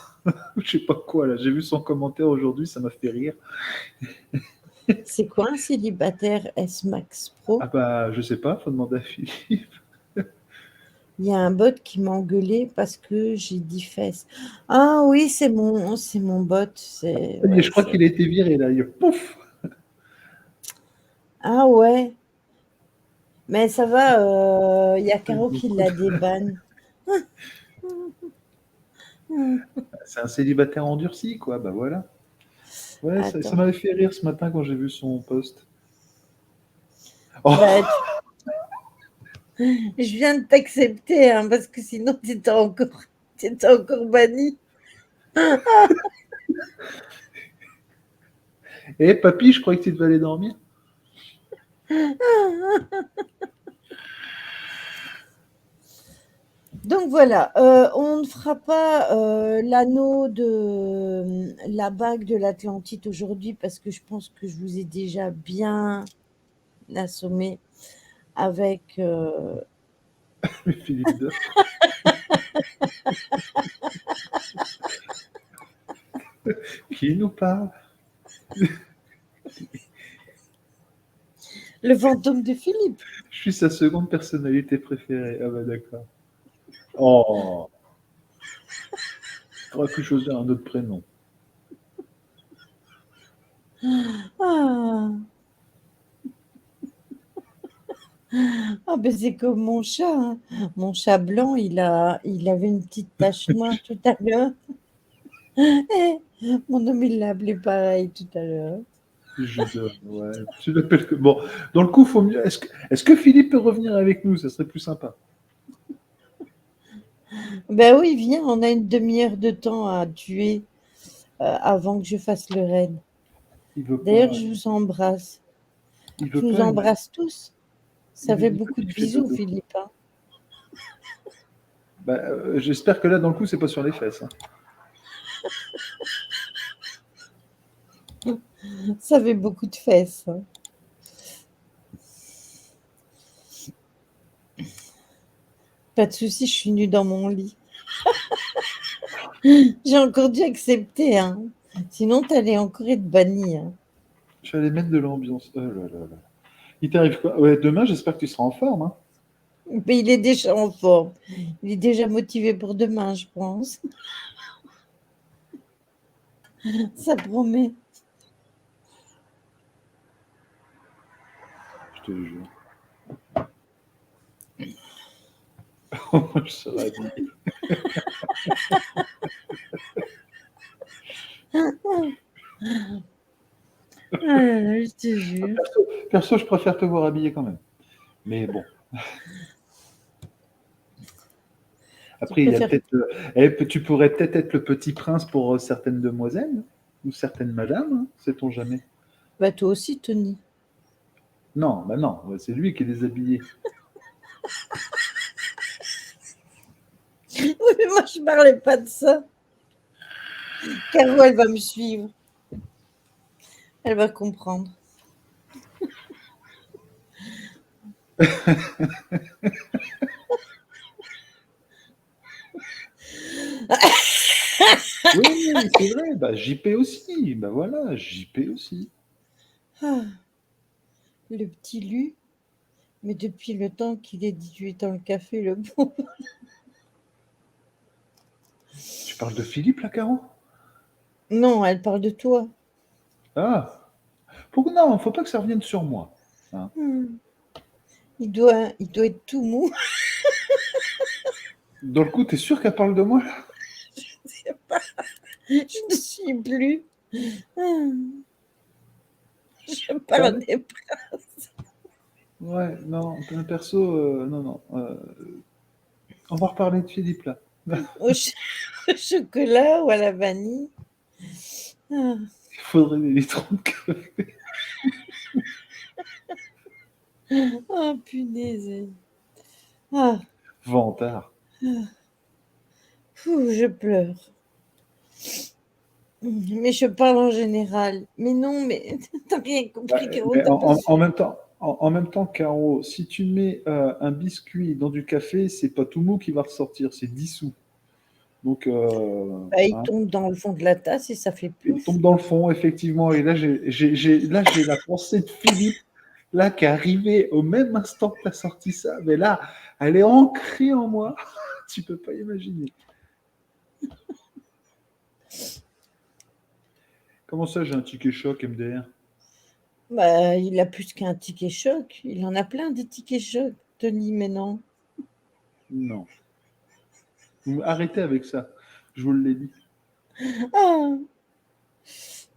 Je sais pas quoi là. J'ai vu son commentaire aujourd'hui, ça m'a fait rire. C'est quoi un célibataire S-Max Pro? Ah bah je sais pas, faut demander à Philippe. Il y a un bot qui m'a engueulé parce que j'ai dit fesses. Ah oui, c'est mon bot. Et Ouais, je crois qu'il a été viré là. Pouf. Ah ouais, mais ça va. Il y a Caro qui Beaucoup de- l'a débanne. C'est un célibataire endurci, quoi. Bah voilà. Ouais, ça Attends. m'avait fait rire ce matin quand j'ai vu son post. Oh, Bah, je viens de t'accepter, hein, parce que sinon t'étais encore banni. et papy, je croyais que tu devais aller dormir. Donc voilà, on ne fera pas l'anneau de la bague de l'Atlantide aujourd'hui parce que je pense que je vous ai déjà bien assommé avec. Philippe II. Qui nous parle? Le fantôme de Philippe. Je suis sa seconde personnalité préférée. Ah bah d'accord. Oh, il faudra que je choisisse un autre prénom. Ah, ah ben c'est comme mon chat, hein. Mon chat blanc, il avait une petite tache noire tout à l'heure. Eh, mon homme, il l'a appelé pareil tout à l'heure. Ouais. Tu l'appelles que. Bon, dans le coup, faut mieux. Est-ce que Philippe peut revenir avec nous? Ça serait plus sympa. Ben oui, viens, on a une demi-heure de temps à tuer avant que je fasse le raid. Il veut D'ailleurs, pas. je vous embrasse. Il Je veut nous pas. embrasse tous. Ça Il me fait dit pas beaucoup qu'il de fait bisous, dodo. Philippe, hein. Bah, j'espère que là, dans le coup, c'est pas sur les fesses, hein. Ça fait beaucoup de fesses, hein. Pas de souci, je suis nue dans mon lit. J'ai encore dû accepter, hein. Sinon, t'allais encore être banni, hein. Je vais aller mettre de l'ambiance. Oh là là là. Il t'arrive quoi? Ouais, demain, j'espère que tu seras en forme, hein. Mais il est déjà en forme. Il est déjà motivé pour demain, je pense. Ça promet. Je te jure. Je serai habillé. Ah là là, je te jure. Perso, je préfère te voir habillé quand même. Mais bon. Tu Après, il y a préfères. peut-être. Tu pourrais peut-être être le petit prince pour certaines demoiselles ou certaines madames, hein, sait-on jamais. Bah, toi aussi, Tony. Non, bah non, ouais, c'est lui qui est déshabillé. Oui, mais moi, je parlais pas de ça. Caro, elle va me suivre. Elle va comprendre. Oui, c'est vrai. Bah, JP aussi. Bah voilà, JP aussi. Ah, le petit Lu. Mais depuis le temps qu'il est 18 ans le café, le bon. Tu parles de Philippe, là, Caro? Non, elle parle de toi. Ah, pourquoi non? Faut pas que ça revienne sur moi, hein. Hmm. Il doit être tout mou. Dans le coup, t'es sûr qu'elle parle de moi, là? Je ne suis plus. Hmm. Je T'as parle vu? des. Ouais, non, perso, non, non. On va reparler de Philippe, là. Au, au chocolat ou à la vanille. Ah, Il faudrait des litrons de café. oh, punaise. Ah, Vantard. fou, je pleure. Mais je parle en général. Mais non, mais t'as rien compris, Caro, Mais t'as pas en su. même temps, en même temps, Caro, si tu mets un biscuit dans du café, c'est pas tout mou qui va ressortir, c'est dissous. Donc, Bah, il hein, tombe dans le fond de la tasse et ça fait il plouf. tombe dans le fond, effectivement. Et là, j'ai la pensée de Philippe, là, qui est arrivé au même instant que tu as sorti ça. Mais là, elle est ancrée en moi. Tu peux pas imaginer. Comment ça, j'ai un ticket choc MDR? Bah, il a plus qu'un ticket choc. Il en a plein des tickets chocs, Tony, mais non. Non. Arrêtez avec ça. Je vous l'ai dit. Ah.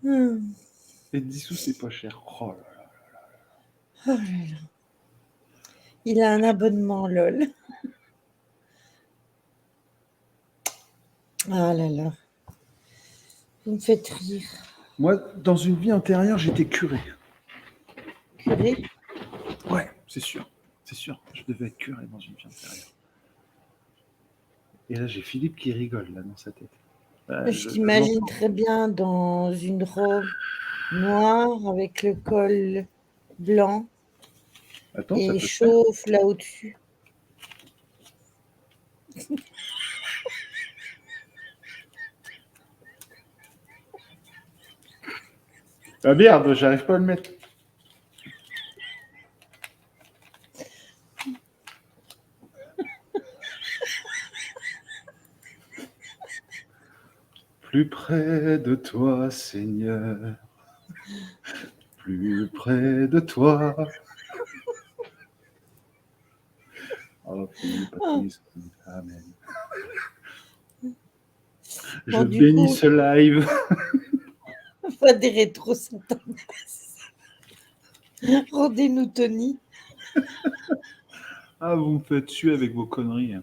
Hmm. Et 10 sous, c'est pas cher. Oh là là. Oh là là. Il a un abonnement, lol. Ah là là. Vous me faites rire. Moi, dans une vie antérieure, j'étais curé. Curé. Ouais, c'est sûr. C'est sûr. Je devais être curé dans une vie antérieure. Et là, j'ai Philippe qui rigole, là, dans sa tête. Je t'imagine très bien dans une robe noire avec le col blanc Attends, ça et peut se faire. chauffe là au-dessus. Ah merde, j'arrive pas à le mettre. Plus près de toi, Seigneur. Plus près de toi. Oh, Philippe, amen. Je Bon, du bénis coup, ce live. pas des rétros Satanas. Rendez-nous Tony. Ah, vous me faites tuer avec vos conneries. Hein.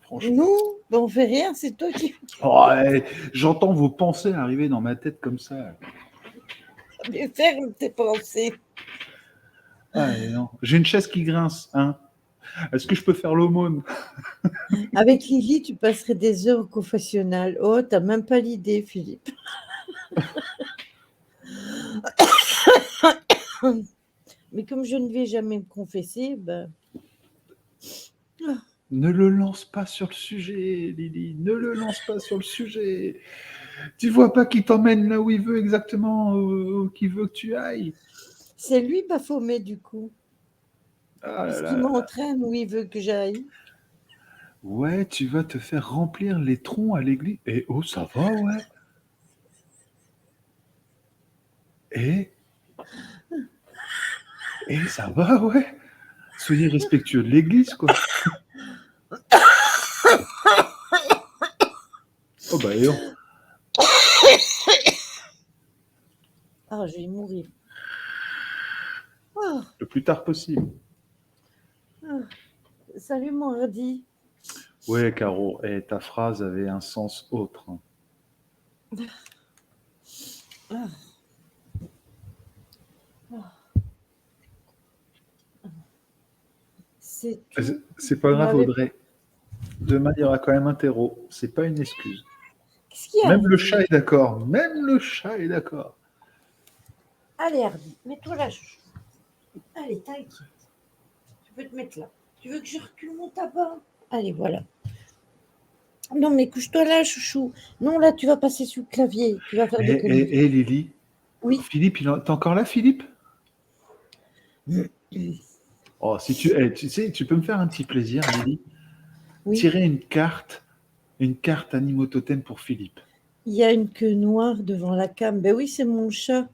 Franchement. Nous, ben on fait rien, c'est toi qui Oh, ouais, j'entends vos pensées arriver dans ma tête comme ça. mais ferme tes pensées. Ah, non. J'ai une chaise qui grince. Hein. Est-ce que je peux faire l'aumône? Avec Lily, tu passerais des heures au confessionnal. Oh, t'as même pas l'idée, Philippe. Mais comme je ne vais jamais me confesser, ben... Ne le lance pas sur le sujet, Lily. Ne le lance pas sur le sujet. Tu vois pas qu'il t'emmène là où il veut exactement, où qu'il veut que tu ailles. c'est lui Baphomet du coup, Ah là puisqu'il là. m'entraîne où il veut que j'aille. Ouais, tu vas te faire remplir les troncs à l'église. Et oh, ça va, ouais. Et ça va, ouais. Soyez respectueux de l'église, quoi. Oh bah, et non. Ah, je vais mourir. Ah, Le plus tard possible. ah. Salut mon Hardy. Ouais, Caro, ta phrase avait un sens autre. Hein. Ah, ah. C'est tout. C'est pas Vous grave, m'avez... Audrey. Demain, il y aura quand même un terreau. C'est pas une excuse. Qu'est-ce qu'il y a, Même le Hardy? chat est d'accord. Même le chat est d'accord. Allez, Hardy, mets-toi là, chouchou. Allez, t'inquiète. Tu peux te mettre là. Tu veux que je recule mon tabac? Allez, voilà. Non, mais couche-toi là, chouchou. Non, là, tu vas passer sous le clavier. Tu vas faire des conneries. Lily. Oui. Philippe, t'es encore là, Philippe? Oh, si tu sais, tu peux me faire un petit plaisir, Lily. Oui. Tirer une carte animaux totem pour Philippe. Il y a une queue noire devant la cam. Ben oui, c'est mon chat.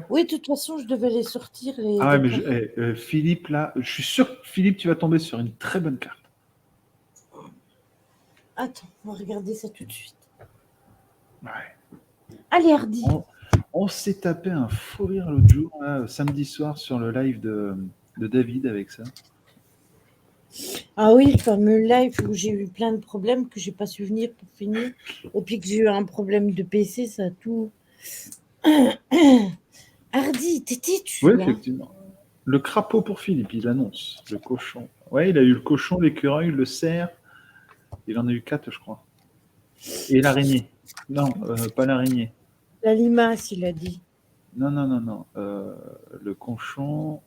Oui, de toute façon, je devais les sortir, les Ah ouais, mais déclarations. Philippe, là, je suis sûr que Philippe, tu vas tomber sur une très bonne carte. Attends, on va regarder ça tout de suite. Ouais. Allez, Hardy. On s'est tapé un fou rire l'autre jour, là, samedi soir, sur le live de David avec ça. Ah oui, le fameux live où j'ai eu plein de problèmes que j'ai pas su venir pour finir. Et puis que j'ai eu un problème de PC, ça a tout. Hardy, t'es têtu Oui, là. effectivement. Le crapaud pour Philippe, il annonce. Le cochon. Ouais, il a eu le cochon, l'écureuil, le cerf. Il en a eu 4, je crois. Et l'araignée. Non, pas l'araignée. La limace, il a dit. Non. Le cochon,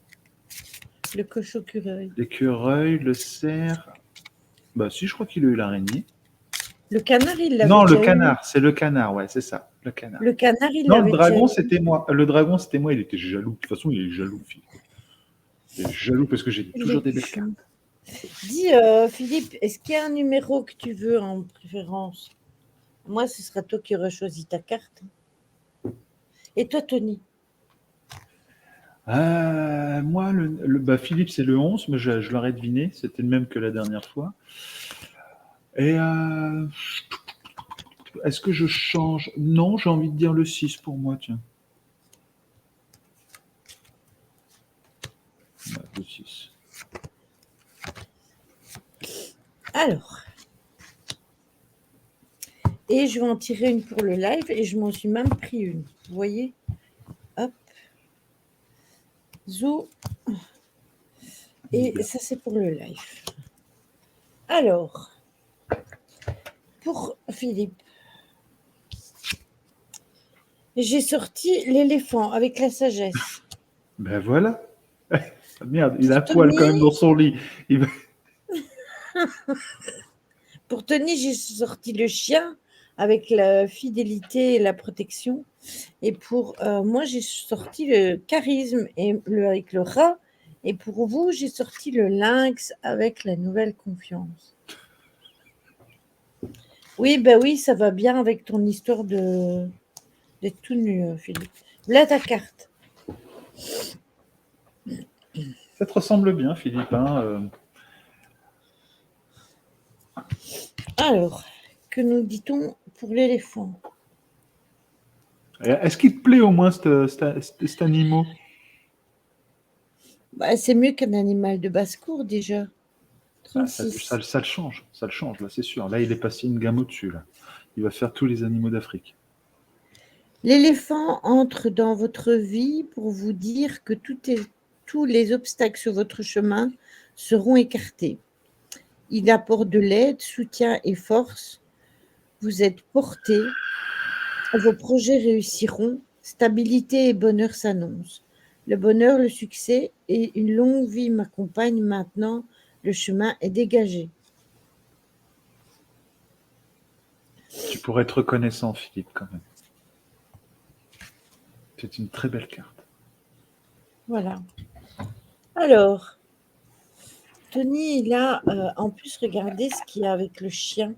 Le cochon-cureuil. l'écureuil, le cerf. Bah si, je crois qu'il a eu l'araignée. Le canard, il l'avait Non, le déjà eu. canard, c'est le canard, ouais, c'est ça, le canard. Le canard, il Non, le l'avait déjà dragon, eu. c'était moi. Le dragon, c'était moi, il était jaloux. De toute façon, il est jaloux, Philippe. Il est jaloux parce que j'ai Il toujours est des belles bouchon. cartes. Dis, Philippe, est-ce qu'il y a un numéro que tu veux en préférence? Moi, ce sera toi qui auras choisi ta carte. Et toi, Tony? Moi, bah, Philippe, c'est le 11, mais je l'aurais deviné. C'était le même que la dernière fois. Et est-ce que je change? Non, j'ai envie de dire le 6 pour moi, tiens. Ouais, le 6. Alors, et je vais en tirer une pour le live et je m'en suis même pris une. Vous voyez? Hop. Zo. Et ça, c'est pour le live. Alors, pour Philippe, j'ai sorti l'éléphant avec la sagesse. Ben voilà. Merde, il a un Pour poil quand même Tony, dans son lit. j'ai sorti le chien avec la fidélité et la protection. Et pour moi, j'ai sorti le charisme avec le rat. Et pour vous, j'ai sorti le lynx avec la nouvelle confiance. Oui, ben oui, ça va bien avec ton histoire d'être tout nu, Philippe. Là, ta carte. Ça te ressemble bien, Philippe. Alors, que nous dit-on pour l'éléphant? Est-ce qu'il te plaît au moins cet animal? Bah, c'est mieux qu'un animal de basse-cour déjà. Ah, 36. ça le change, là, c'est sûr. Là, il est passé une gamme au-dessus. Là. Il va faire tous les animaux d'Afrique. L'éléphant entre dans votre vie pour vous dire que tous les obstacles sur votre chemin seront écartés. Il apporte de l'aide, soutien et force. Vous êtes porté. Vos projets réussiront. Stabilité et bonheur s'annoncent. Le bonheur, le succès et une longue vie m'accompagnent maintenant. Le chemin est dégagé. Tu pourrais être reconnaissant, Philippe, quand même. C'est une très belle carte. Voilà. Alors, Tony, il a en plus regardé ce qu'il y a avec le chien.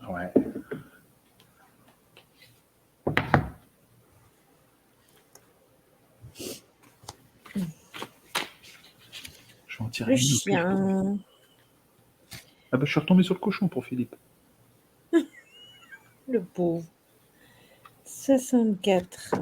Ouais. Je vais en tirer Le une au pif. chien. Ah bah, je suis retombé sur le cochon pour Philippe. Le pauvre. 64.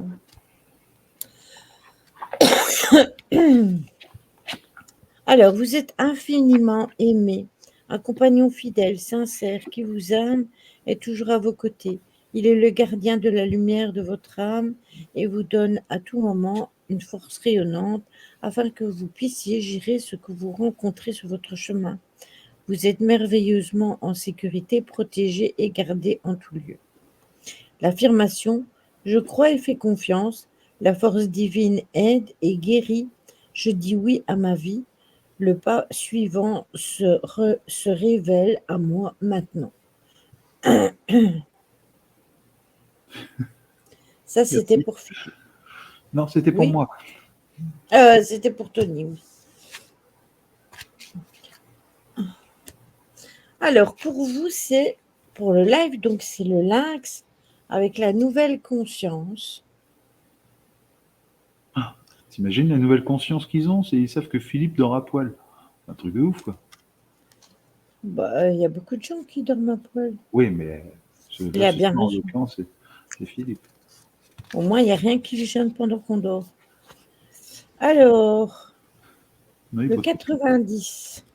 Alors, vous êtes infiniment aimé, un compagnon fidèle, sincère, qui vous aime, est toujours à vos côtés. Il est le gardien de la lumière de votre âme et vous donne à tout moment une force rayonnante afin que vous puissiez gérer ce que vous rencontrez sur votre chemin. Vous êtes merveilleusement en sécurité, protégé et gardé en tout lieu. L'affirmation je crois et fais confiance, la force divine aide et guérit, je dis oui à ma vie, le pas suivant se révèle à moi maintenant. Ça, c'était Merci. pour Philippe. Non, c'était pour Oui, moi. c'était pour Tony. Oui. Alors, pour vous, c'est pour le live, donc c'est le lynx avec la nouvelle conscience. Ah, t'imagines la nouvelle conscience qu'ils ont? Ils savent que Philippe dort à poil. Un truc de ouf, quoi. Bah, il y a beaucoup de gens qui dorment à poil. Oui, mais Il là, a ce bien soir, en raison. l'occurrence, c'est Philippe. Au moins, il n'y a rien qui gêne pendant qu'on dort. Alors, Non, il le pose pas de questions. 90.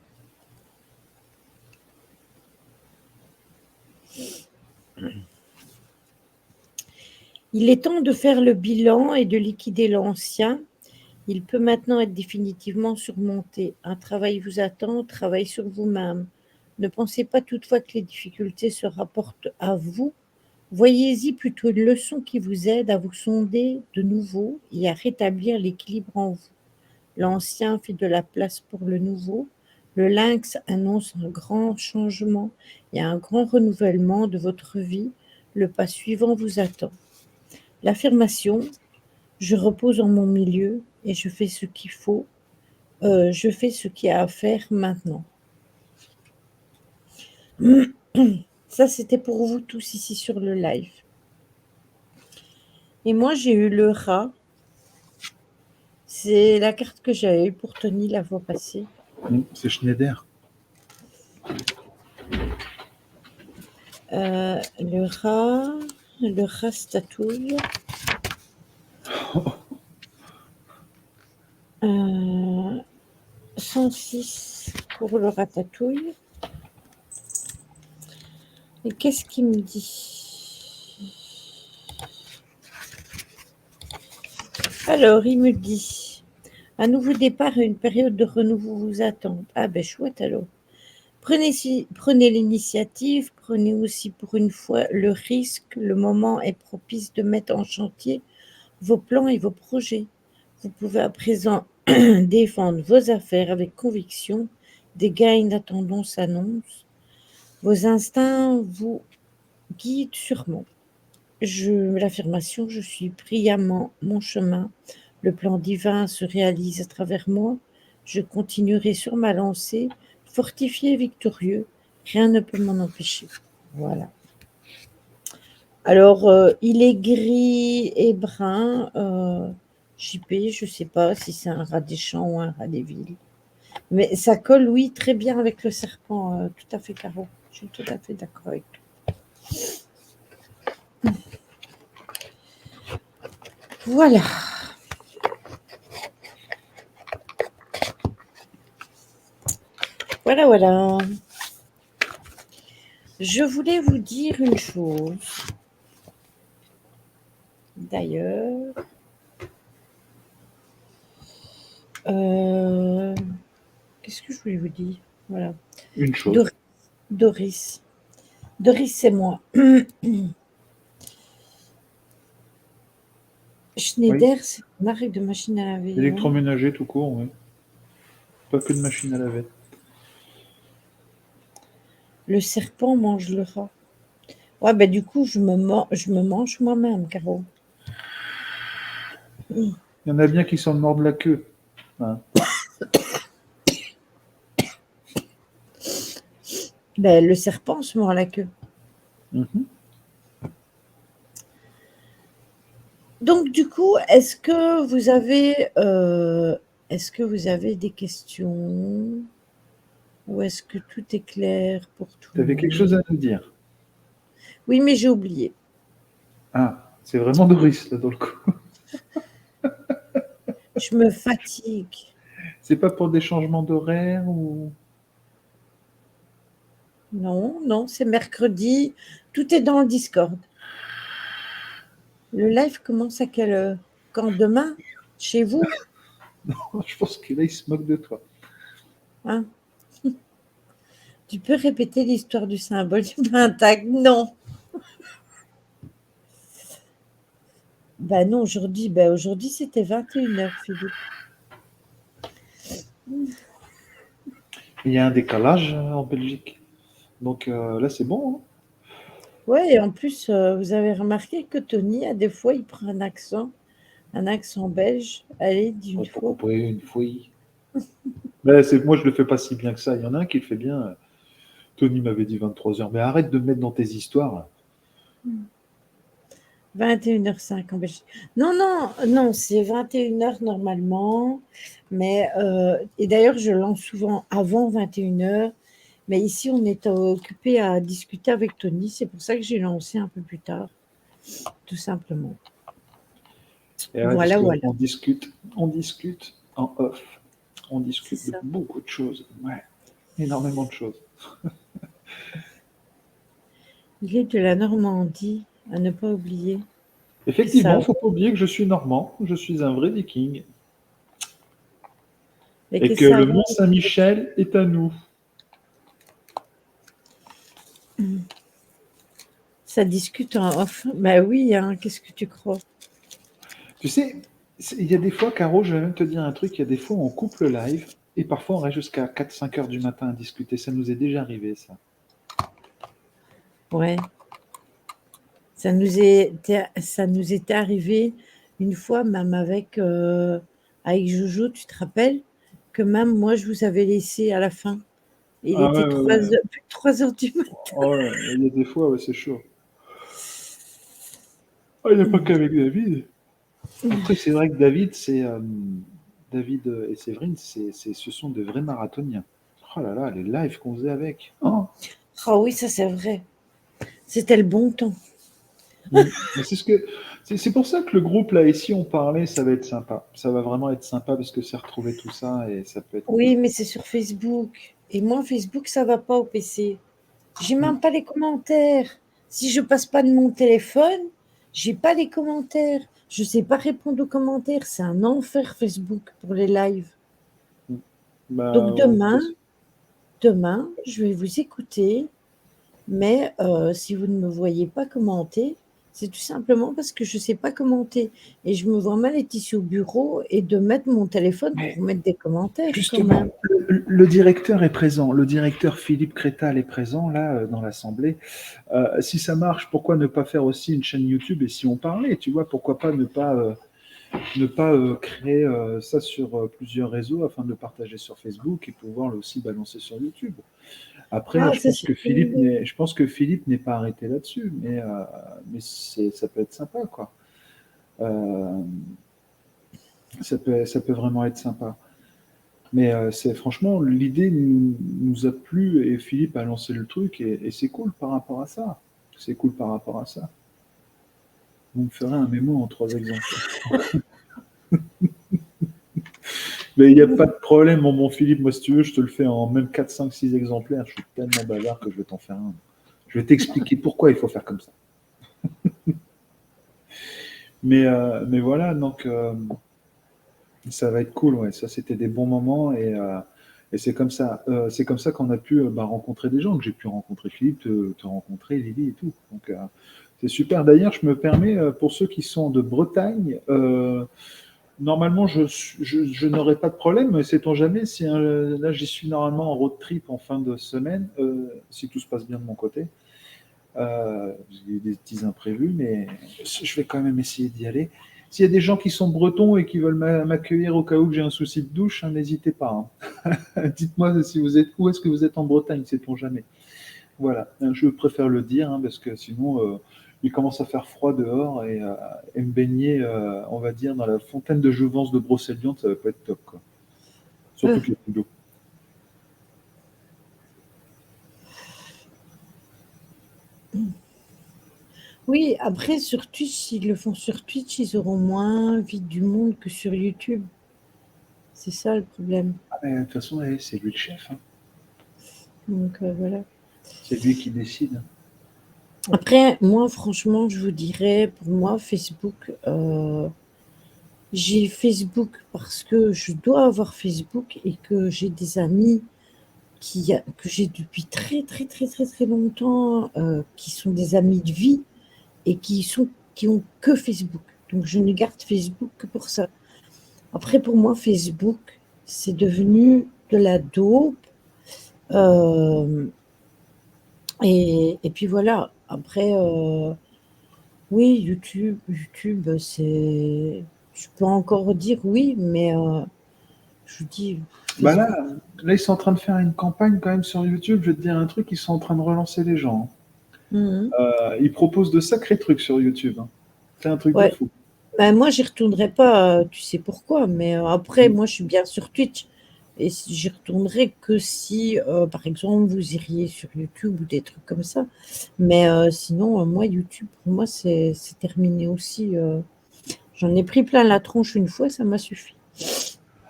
Il est temps de faire le bilan et de liquider l'ancien. Il peut maintenant être définitivement surmonté. Un travail vous attend, travail sur vous-même. Ne pensez pas toutefois que les difficultés se rapportent à vous. Voyez-y plutôt une leçon qui vous aide à vous sonder de nouveau et à rétablir l'équilibre en vous. L'ancien fait de la place pour le nouveau. Le lynx annonce un grand changement et un grand renouvellement de votre vie. Le pas suivant vous attend. L'affirmation je repose en mon milieu et je fais ce qu'il faut. Je fais ce qu'il y a à faire maintenant. Ça, c'était pour vous tous ici sur le live. Et moi, j'ai eu le rat. C'est la carte que j'avais eue pour Tony la fois passée. C'est Schneider. Le rat statouille. 106 pour le ratatouille. Et qu'est-ce qu'il me dit? Alors, il me dit, un nouveau départ et une période de renouveau vous attendent. Ah ben chouette alors. Prenez l'initiative, prenez aussi pour une fois le risque. Le moment est propice de mettre en chantier vos plans et vos projets. Vous pouvez à présent défendre vos affaires avec conviction. Des gains inattendus s'annoncent. Vos instincts vous guident sûrement. L'affirmation, je suis brillamment mon chemin. Le plan divin se réalise à travers moi. Je continuerai sur ma lancée, fortifié et victorieux. Rien ne peut m'en empêcher. Voilà. Alors, il est gris et brun. JP, je ne sais pas si c'est un rat des champs ou un rat des villes. Mais ça colle, oui, très bien avec le serpent. Tout à fait, Caro. Je suis tout à fait d'accord avec toi. Voilà. Voilà, voilà. Je voulais vous dire une chose. D'ailleurs, qu'est-ce que je voulais vous dire? Voilà. Une chose. Doris. Doris, c'est moi. Schneider, Oui. c'est une marque de machine à laver. Électroménager tout court, oui. Pas que de machine à laver. Le serpent mange le rat. Ouais, ben du coup, je me mange moi-même, Caro. Il y en a bien qui s'en mordent la queue. Hein. Ben, le serpent se mord la queue. Mm-hmm. Donc, du coup, est-ce que vous avez des questions? Ou est-ce que tout est clair pour tout Tu le avais quelque monde? chose à nous dire. Oui, mais j'ai oublié. Ah, c'est vraiment Doris, là, dans le coup. Je me fatigue. C'est pas pour des changements d'horaire ou... Non, non, c'est mercredi. Tout est dans le Discord. Le live commence à quelle heure? Quand demain? Chez vous? Je pense que là, il se moque de toi. Hein? Tu peux répéter l'histoire du symbole du Pentacle? Non. Ben non, aujourd'hui c'était 21h, Philippe. Il y a un décalage en Belgique. Donc là, c'est bon. Hein. Ouais, et en plus, vous avez remarqué que Tony, à des fois, il prend un accent belge. Allez, dis une On peut fois. couper une fois. Mais moi, je le fais pas si bien que ça. Il y en a un qui le fait bien. Tony m'avait dit 23h. Mais arrête de me mettre dans tes histoires. Là. 21h05 en Belgique. Non, non, non, c'est 21h normalement. Mais, et d'ailleurs, je lance souvent avant 21h. Mais ici, on est occupé à discuter avec Tony. C'est pour ça que j'ai lancé un peu plus tard, tout simplement. Et ouais, parce Voilà, voilà. qu'on on discute en off. On C'est discute de ça. beaucoup de choses. Ouais, énormément de choses. Il est de la Normandie, à ne pas oublier. Effectivement, Ça, faut pas oublier que je suis normand. Je suis un vrai viking. mais Et qu'est-ce que que ça a le à voir? Mont-Saint-Michel est à nous. Ça discute en off. Bah oui, hein, qu'est-ce que tu crois? Tu sais, il y a des fois, Caro, je vais même te dire un truc, il y a des fois on coupe le live et parfois on reste jusqu'à 4-5 heures du matin à discuter. Ça nous est déjà arrivé, ça. Ouais. Ça nous était arrivé une fois, même avec Jojo, tu te rappelles? Que même moi, je vous avais laissé à la fin. Il Ah était ouais, ouais, ouais. plus de 3 heures du matin. Oh ouais, il y a des fois, ouais, c'est chaud. Ah, il n'y a pas qu'avec David. Après, c'est vrai que David et Séverine, ce sont de vrais marathoniens. Oh là là, les lives qu'on faisait avec. Oh, Ah oui, ça c'est vrai. C'était le bon temps. Mais c'est pour ça que le groupe là, ici, on parlait, ça va être sympa. Ça va vraiment être sympa parce que c'est retrouver tout ça et ça peut être cool. Oui, mais c'est sur Facebook. Et moi, Facebook, ça va pas au PC. J'ai même pas les commentaires. Si je passe pas de mon téléphone, j'ai pas les commentaires. Je sais pas répondre aux commentaires. C'est un enfer Facebook pour les lives. Donc Bah, demain, je vais vous écouter. Mais si vous ne me voyez pas commenter, c'est tout simplement parce que je ne sais pas commenter. Et je me vois mal être ici au bureau et de mettre mon téléphone mais pour mettre des commentaires quand justement, même. le directeur est présent. Le directeur Philippe Crétal est présent là dans l'Assemblée. Si ça marche, pourquoi ne pas faire aussi une chaîne YouTube et si on parlait, tu vois, pourquoi pas ne pas créer ça sur plusieurs réseaux afin de le partager sur Facebook et pouvoir le aussi balancer sur YouTube. Après, Ah, ça c'est une idée. Je pense que Philippe n'est pas arrêté là-dessus, mais ça peut être sympa, quoi. Euh, ça peut vraiment être sympa. Mais c'est franchement, l'idée nous a plu et Philippe a lancé le truc et c'est cool par rapport à ça. C'est cool par rapport à ça. Vous me ferez un mémo en 3 exemplaires. Mais il n'y a pas de problème, mon bon Philippe. Moi, si tu veux, je te le fais en même 4, 5, 6 exemplaires. Je suis tellement bavard que je vais t'en faire un. Je vais t'expliquer pourquoi il faut faire comme ça. Mais voilà, donc ça va être cool. Ouais. Ça, c'était des bons moments et c'est comme ça. C'est comme ça qu'on a pu rencontrer des gens, que j'ai pu rencontrer Philippe, te rencontrer Lily et tout. Donc c'est super. D'ailleurs, je me permets, pour ceux qui sont de Bretagne, normalement, je n'aurai pas de problème, mais sait-on jamais. Si là, j'y suis normalement en road trip en fin de semaine, si tout se passe bien de mon côté. J'ai des petits imprévus, mais je vais quand même essayer d'y aller. S'il y a des gens qui sont bretons et qui veulent m'accueillir au cas où j'ai un souci de douche, hein, n'hésitez pas. Hein. Dites-moi si vous êtes où est-ce que vous êtes en Bretagne, sait-on jamais. Voilà, je préfère le dire hein, parce que sinon il commence à faire froid dehors et me baigner, on va dire, dans la fontaine de jouvence de Brocéliande, ça va pas être top. Quoi. Surtout qu'il y a plus d'eau. Oui, après sur Twitch, s'ils le font sur Twitch, ils auront moins vite du monde que sur YouTube. C'est ça le problème. Ah, mais de toute façon, c'est lui le chef. Hein. Donc voilà. C'est lui qui décide. Après, moi, franchement, je vous dirais, pour moi, Facebook, j'ai Facebook parce que je dois avoir Facebook et que j'ai des amis que j'ai depuis très, très, très, très, très longtemps, qui sont des amis de vie et qui ont que Facebook. Donc, je ne garde Facebook que pour ça. Après, pour moi, Facebook, c'est devenu de la dope. Et puis voilà. Après, oui, YouTube, c'est. Je peux encore dire oui, mais je vous dis, Bah Facebook. là, ils sont en train de faire une campagne quand même sur YouTube. Je vais te dire un truc, ils sont en train de relancer les gens. Mhm. Ils proposent de sacrés trucs sur YouTube. Hein. C'est un truc de Ouais. fou. Ben, moi, j'y retournerai pas, tu sais pourquoi, mais après, Mm. moi, je suis bien sur Twitch. Et j'y retournerai que si, par exemple, vous iriez sur YouTube ou des trucs comme ça. Mais sinon, moi, YouTube, pour moi, c'est terminé aussi. J'en ai pris plein la tronche une fois, ça m'a suffi.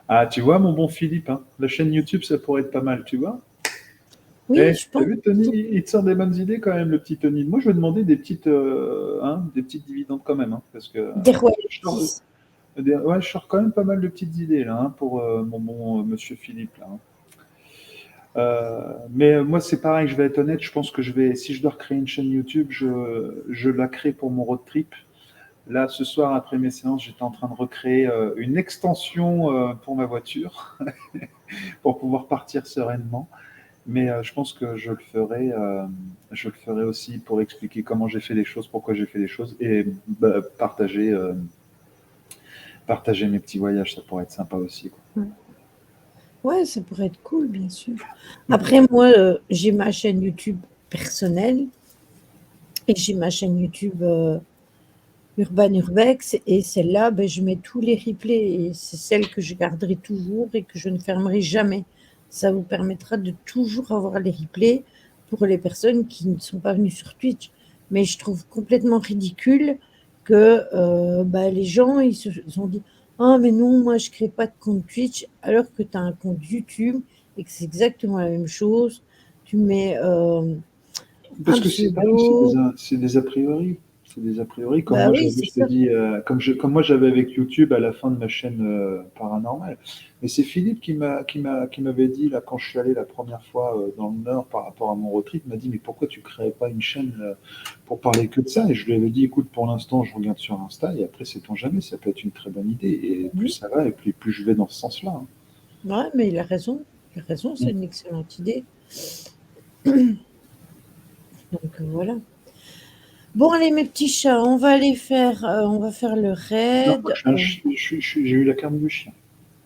Ah, tu vois, mon bon Philippe, hein, la chaîne YouTube, ça pourrait être pas mal, tu vois. Oui, Eh, je t'as pense. vu, Tony, il te sort des bonnes idées quand même, le petit Tony. Moi, je vais demander des petites dividendes quand même, hein, parce que Des je sors, royalties. ouais, je sors quand même pas mal de petites idées là, hein, pour mon bon Monsieur Philippe là. Hein. Mais moi, c'est pareil, je vais être honnête, je pense que si je dois recréer une chaîne YouTube, je la crée pour mon road trip. Là, ce soir, après mes séances, j'étais en train de recréer une extension pour ma voiture pour pouvoir partir sereinement. Mais je pense que je le ferai aussi pour expliquer comment j'ai fait les choses, pourquoi j'ai fait les choses et partager mes petits voyages, ça pourrait être sympa aussi. Quoi. Ouais, ça pourrait être cool, bien sûr. Après, moi, j'ai ma chaîne YouTube personnelle et j'ai ma chaîne YouTube Urban Urbex. Et celle-là, ben, je mets tous les replays. Et c'est celle que je garderai toujours et que je ne fermerai jamais. Ça vous permettra de toujours avoir les replays pour les personnes qui ne sont pas venues sur Twitch. mais je trouve complètement ridicule que les gens, ils se sont dit: «Ah mais non, moi je crée pas de compte Twitch», alors que tu as un compte YouTube et que c'est exactement la même chose. Tu mets, Parce un que c'est pareil, pseudo. c'est des a priori. C'est des a priori, comme Bah moi oui, j'avais, c'est je te ça. dis, comme moi j'avais avec YouTube à la fin de ma chaîne paranormale. Mais c'est Philippe qui m'avait dit, là, quand je suis allé la première fois dans le Nord par rapport à mon road trip, il m'a dit, mais pourquoi tu ne créais pas une chaîne pour parler que de ça? Et je lui avais dit, écoute, pour l'instant, je regarde sur Insta, et après, sait-on jamais, ça peut être une très bonne idée. Et plus Mmh. ça va, et plus je vais dans ce sens-là, hein. Ouais, mais il a raison, c'est Mm. une excellente idée. Donc voilà. Bon allez mes petits chats, on va faire le Non, moi, raid. j'ai eu la carte du chien.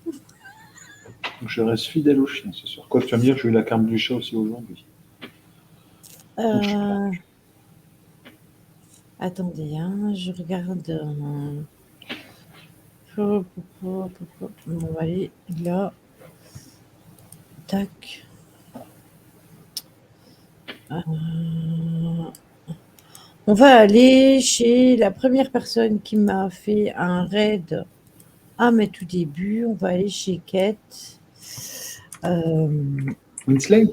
Donc je reste fidèle au chien ce soir. Quoi, tu vas me dire que j'ai eu la carte du chat aussi aujourd'hui. Donc je suis là. Euh, attendez, hein, je regarde. On va aller là. Tac. Euh, on va aller chez la première personne qui m'a fait un raid à mes tout débuts. On va aller chez Kate. Winsley.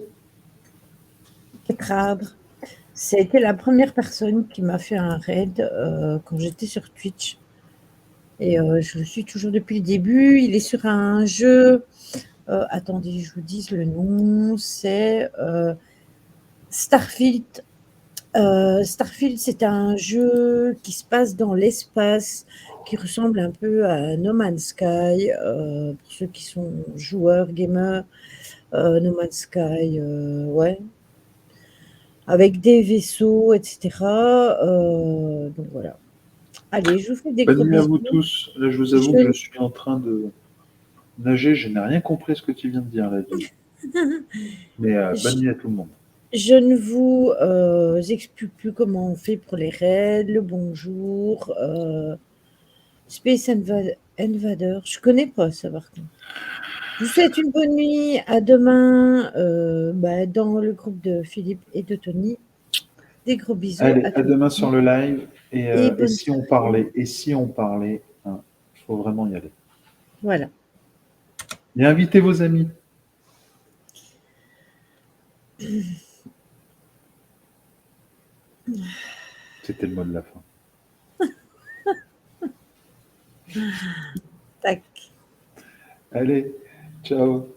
Ketrad. C'était la première personne qui m'a fait un raid quand j'étais sur Twitch. Et je le suis toujours depuis le début. Il est sur un jeu. Attendez, je vous dis le nom. C'est Starfield. Starfield, c'est un jeu qui se passe dans l'espace, qui ressemble un peu à No Man's Sky. Pour ceux qui sont joueurs, gamers, No Man's Sky, ouais, avec des vaisseaux, etc. Donc voilà. Allez, je vous fais des Bonne gros nuit à vous bisous. tous. Là, je vous avoue que je Je, suis en train de nager. Je n'ai rien compris à ce que tu viens de dire, là, Lily. Mais bonne je, nuit à tout le monde. je ne vous explique plus comment on fait pour les raids, le bonjour, Space Invader. Je connais pas ça par contre. Je vous souhaite une bonne nuit. À demain dans le groupe de Philippe et de Tony. Des gros bisous Allez, à à tous demain sur le live. et Et bonne si on soirée. parlait, hein, il faut vraiment y aller. Voilà. Et invitez vos amis. C'était le mot de la fin. Tac. Allez, ciao.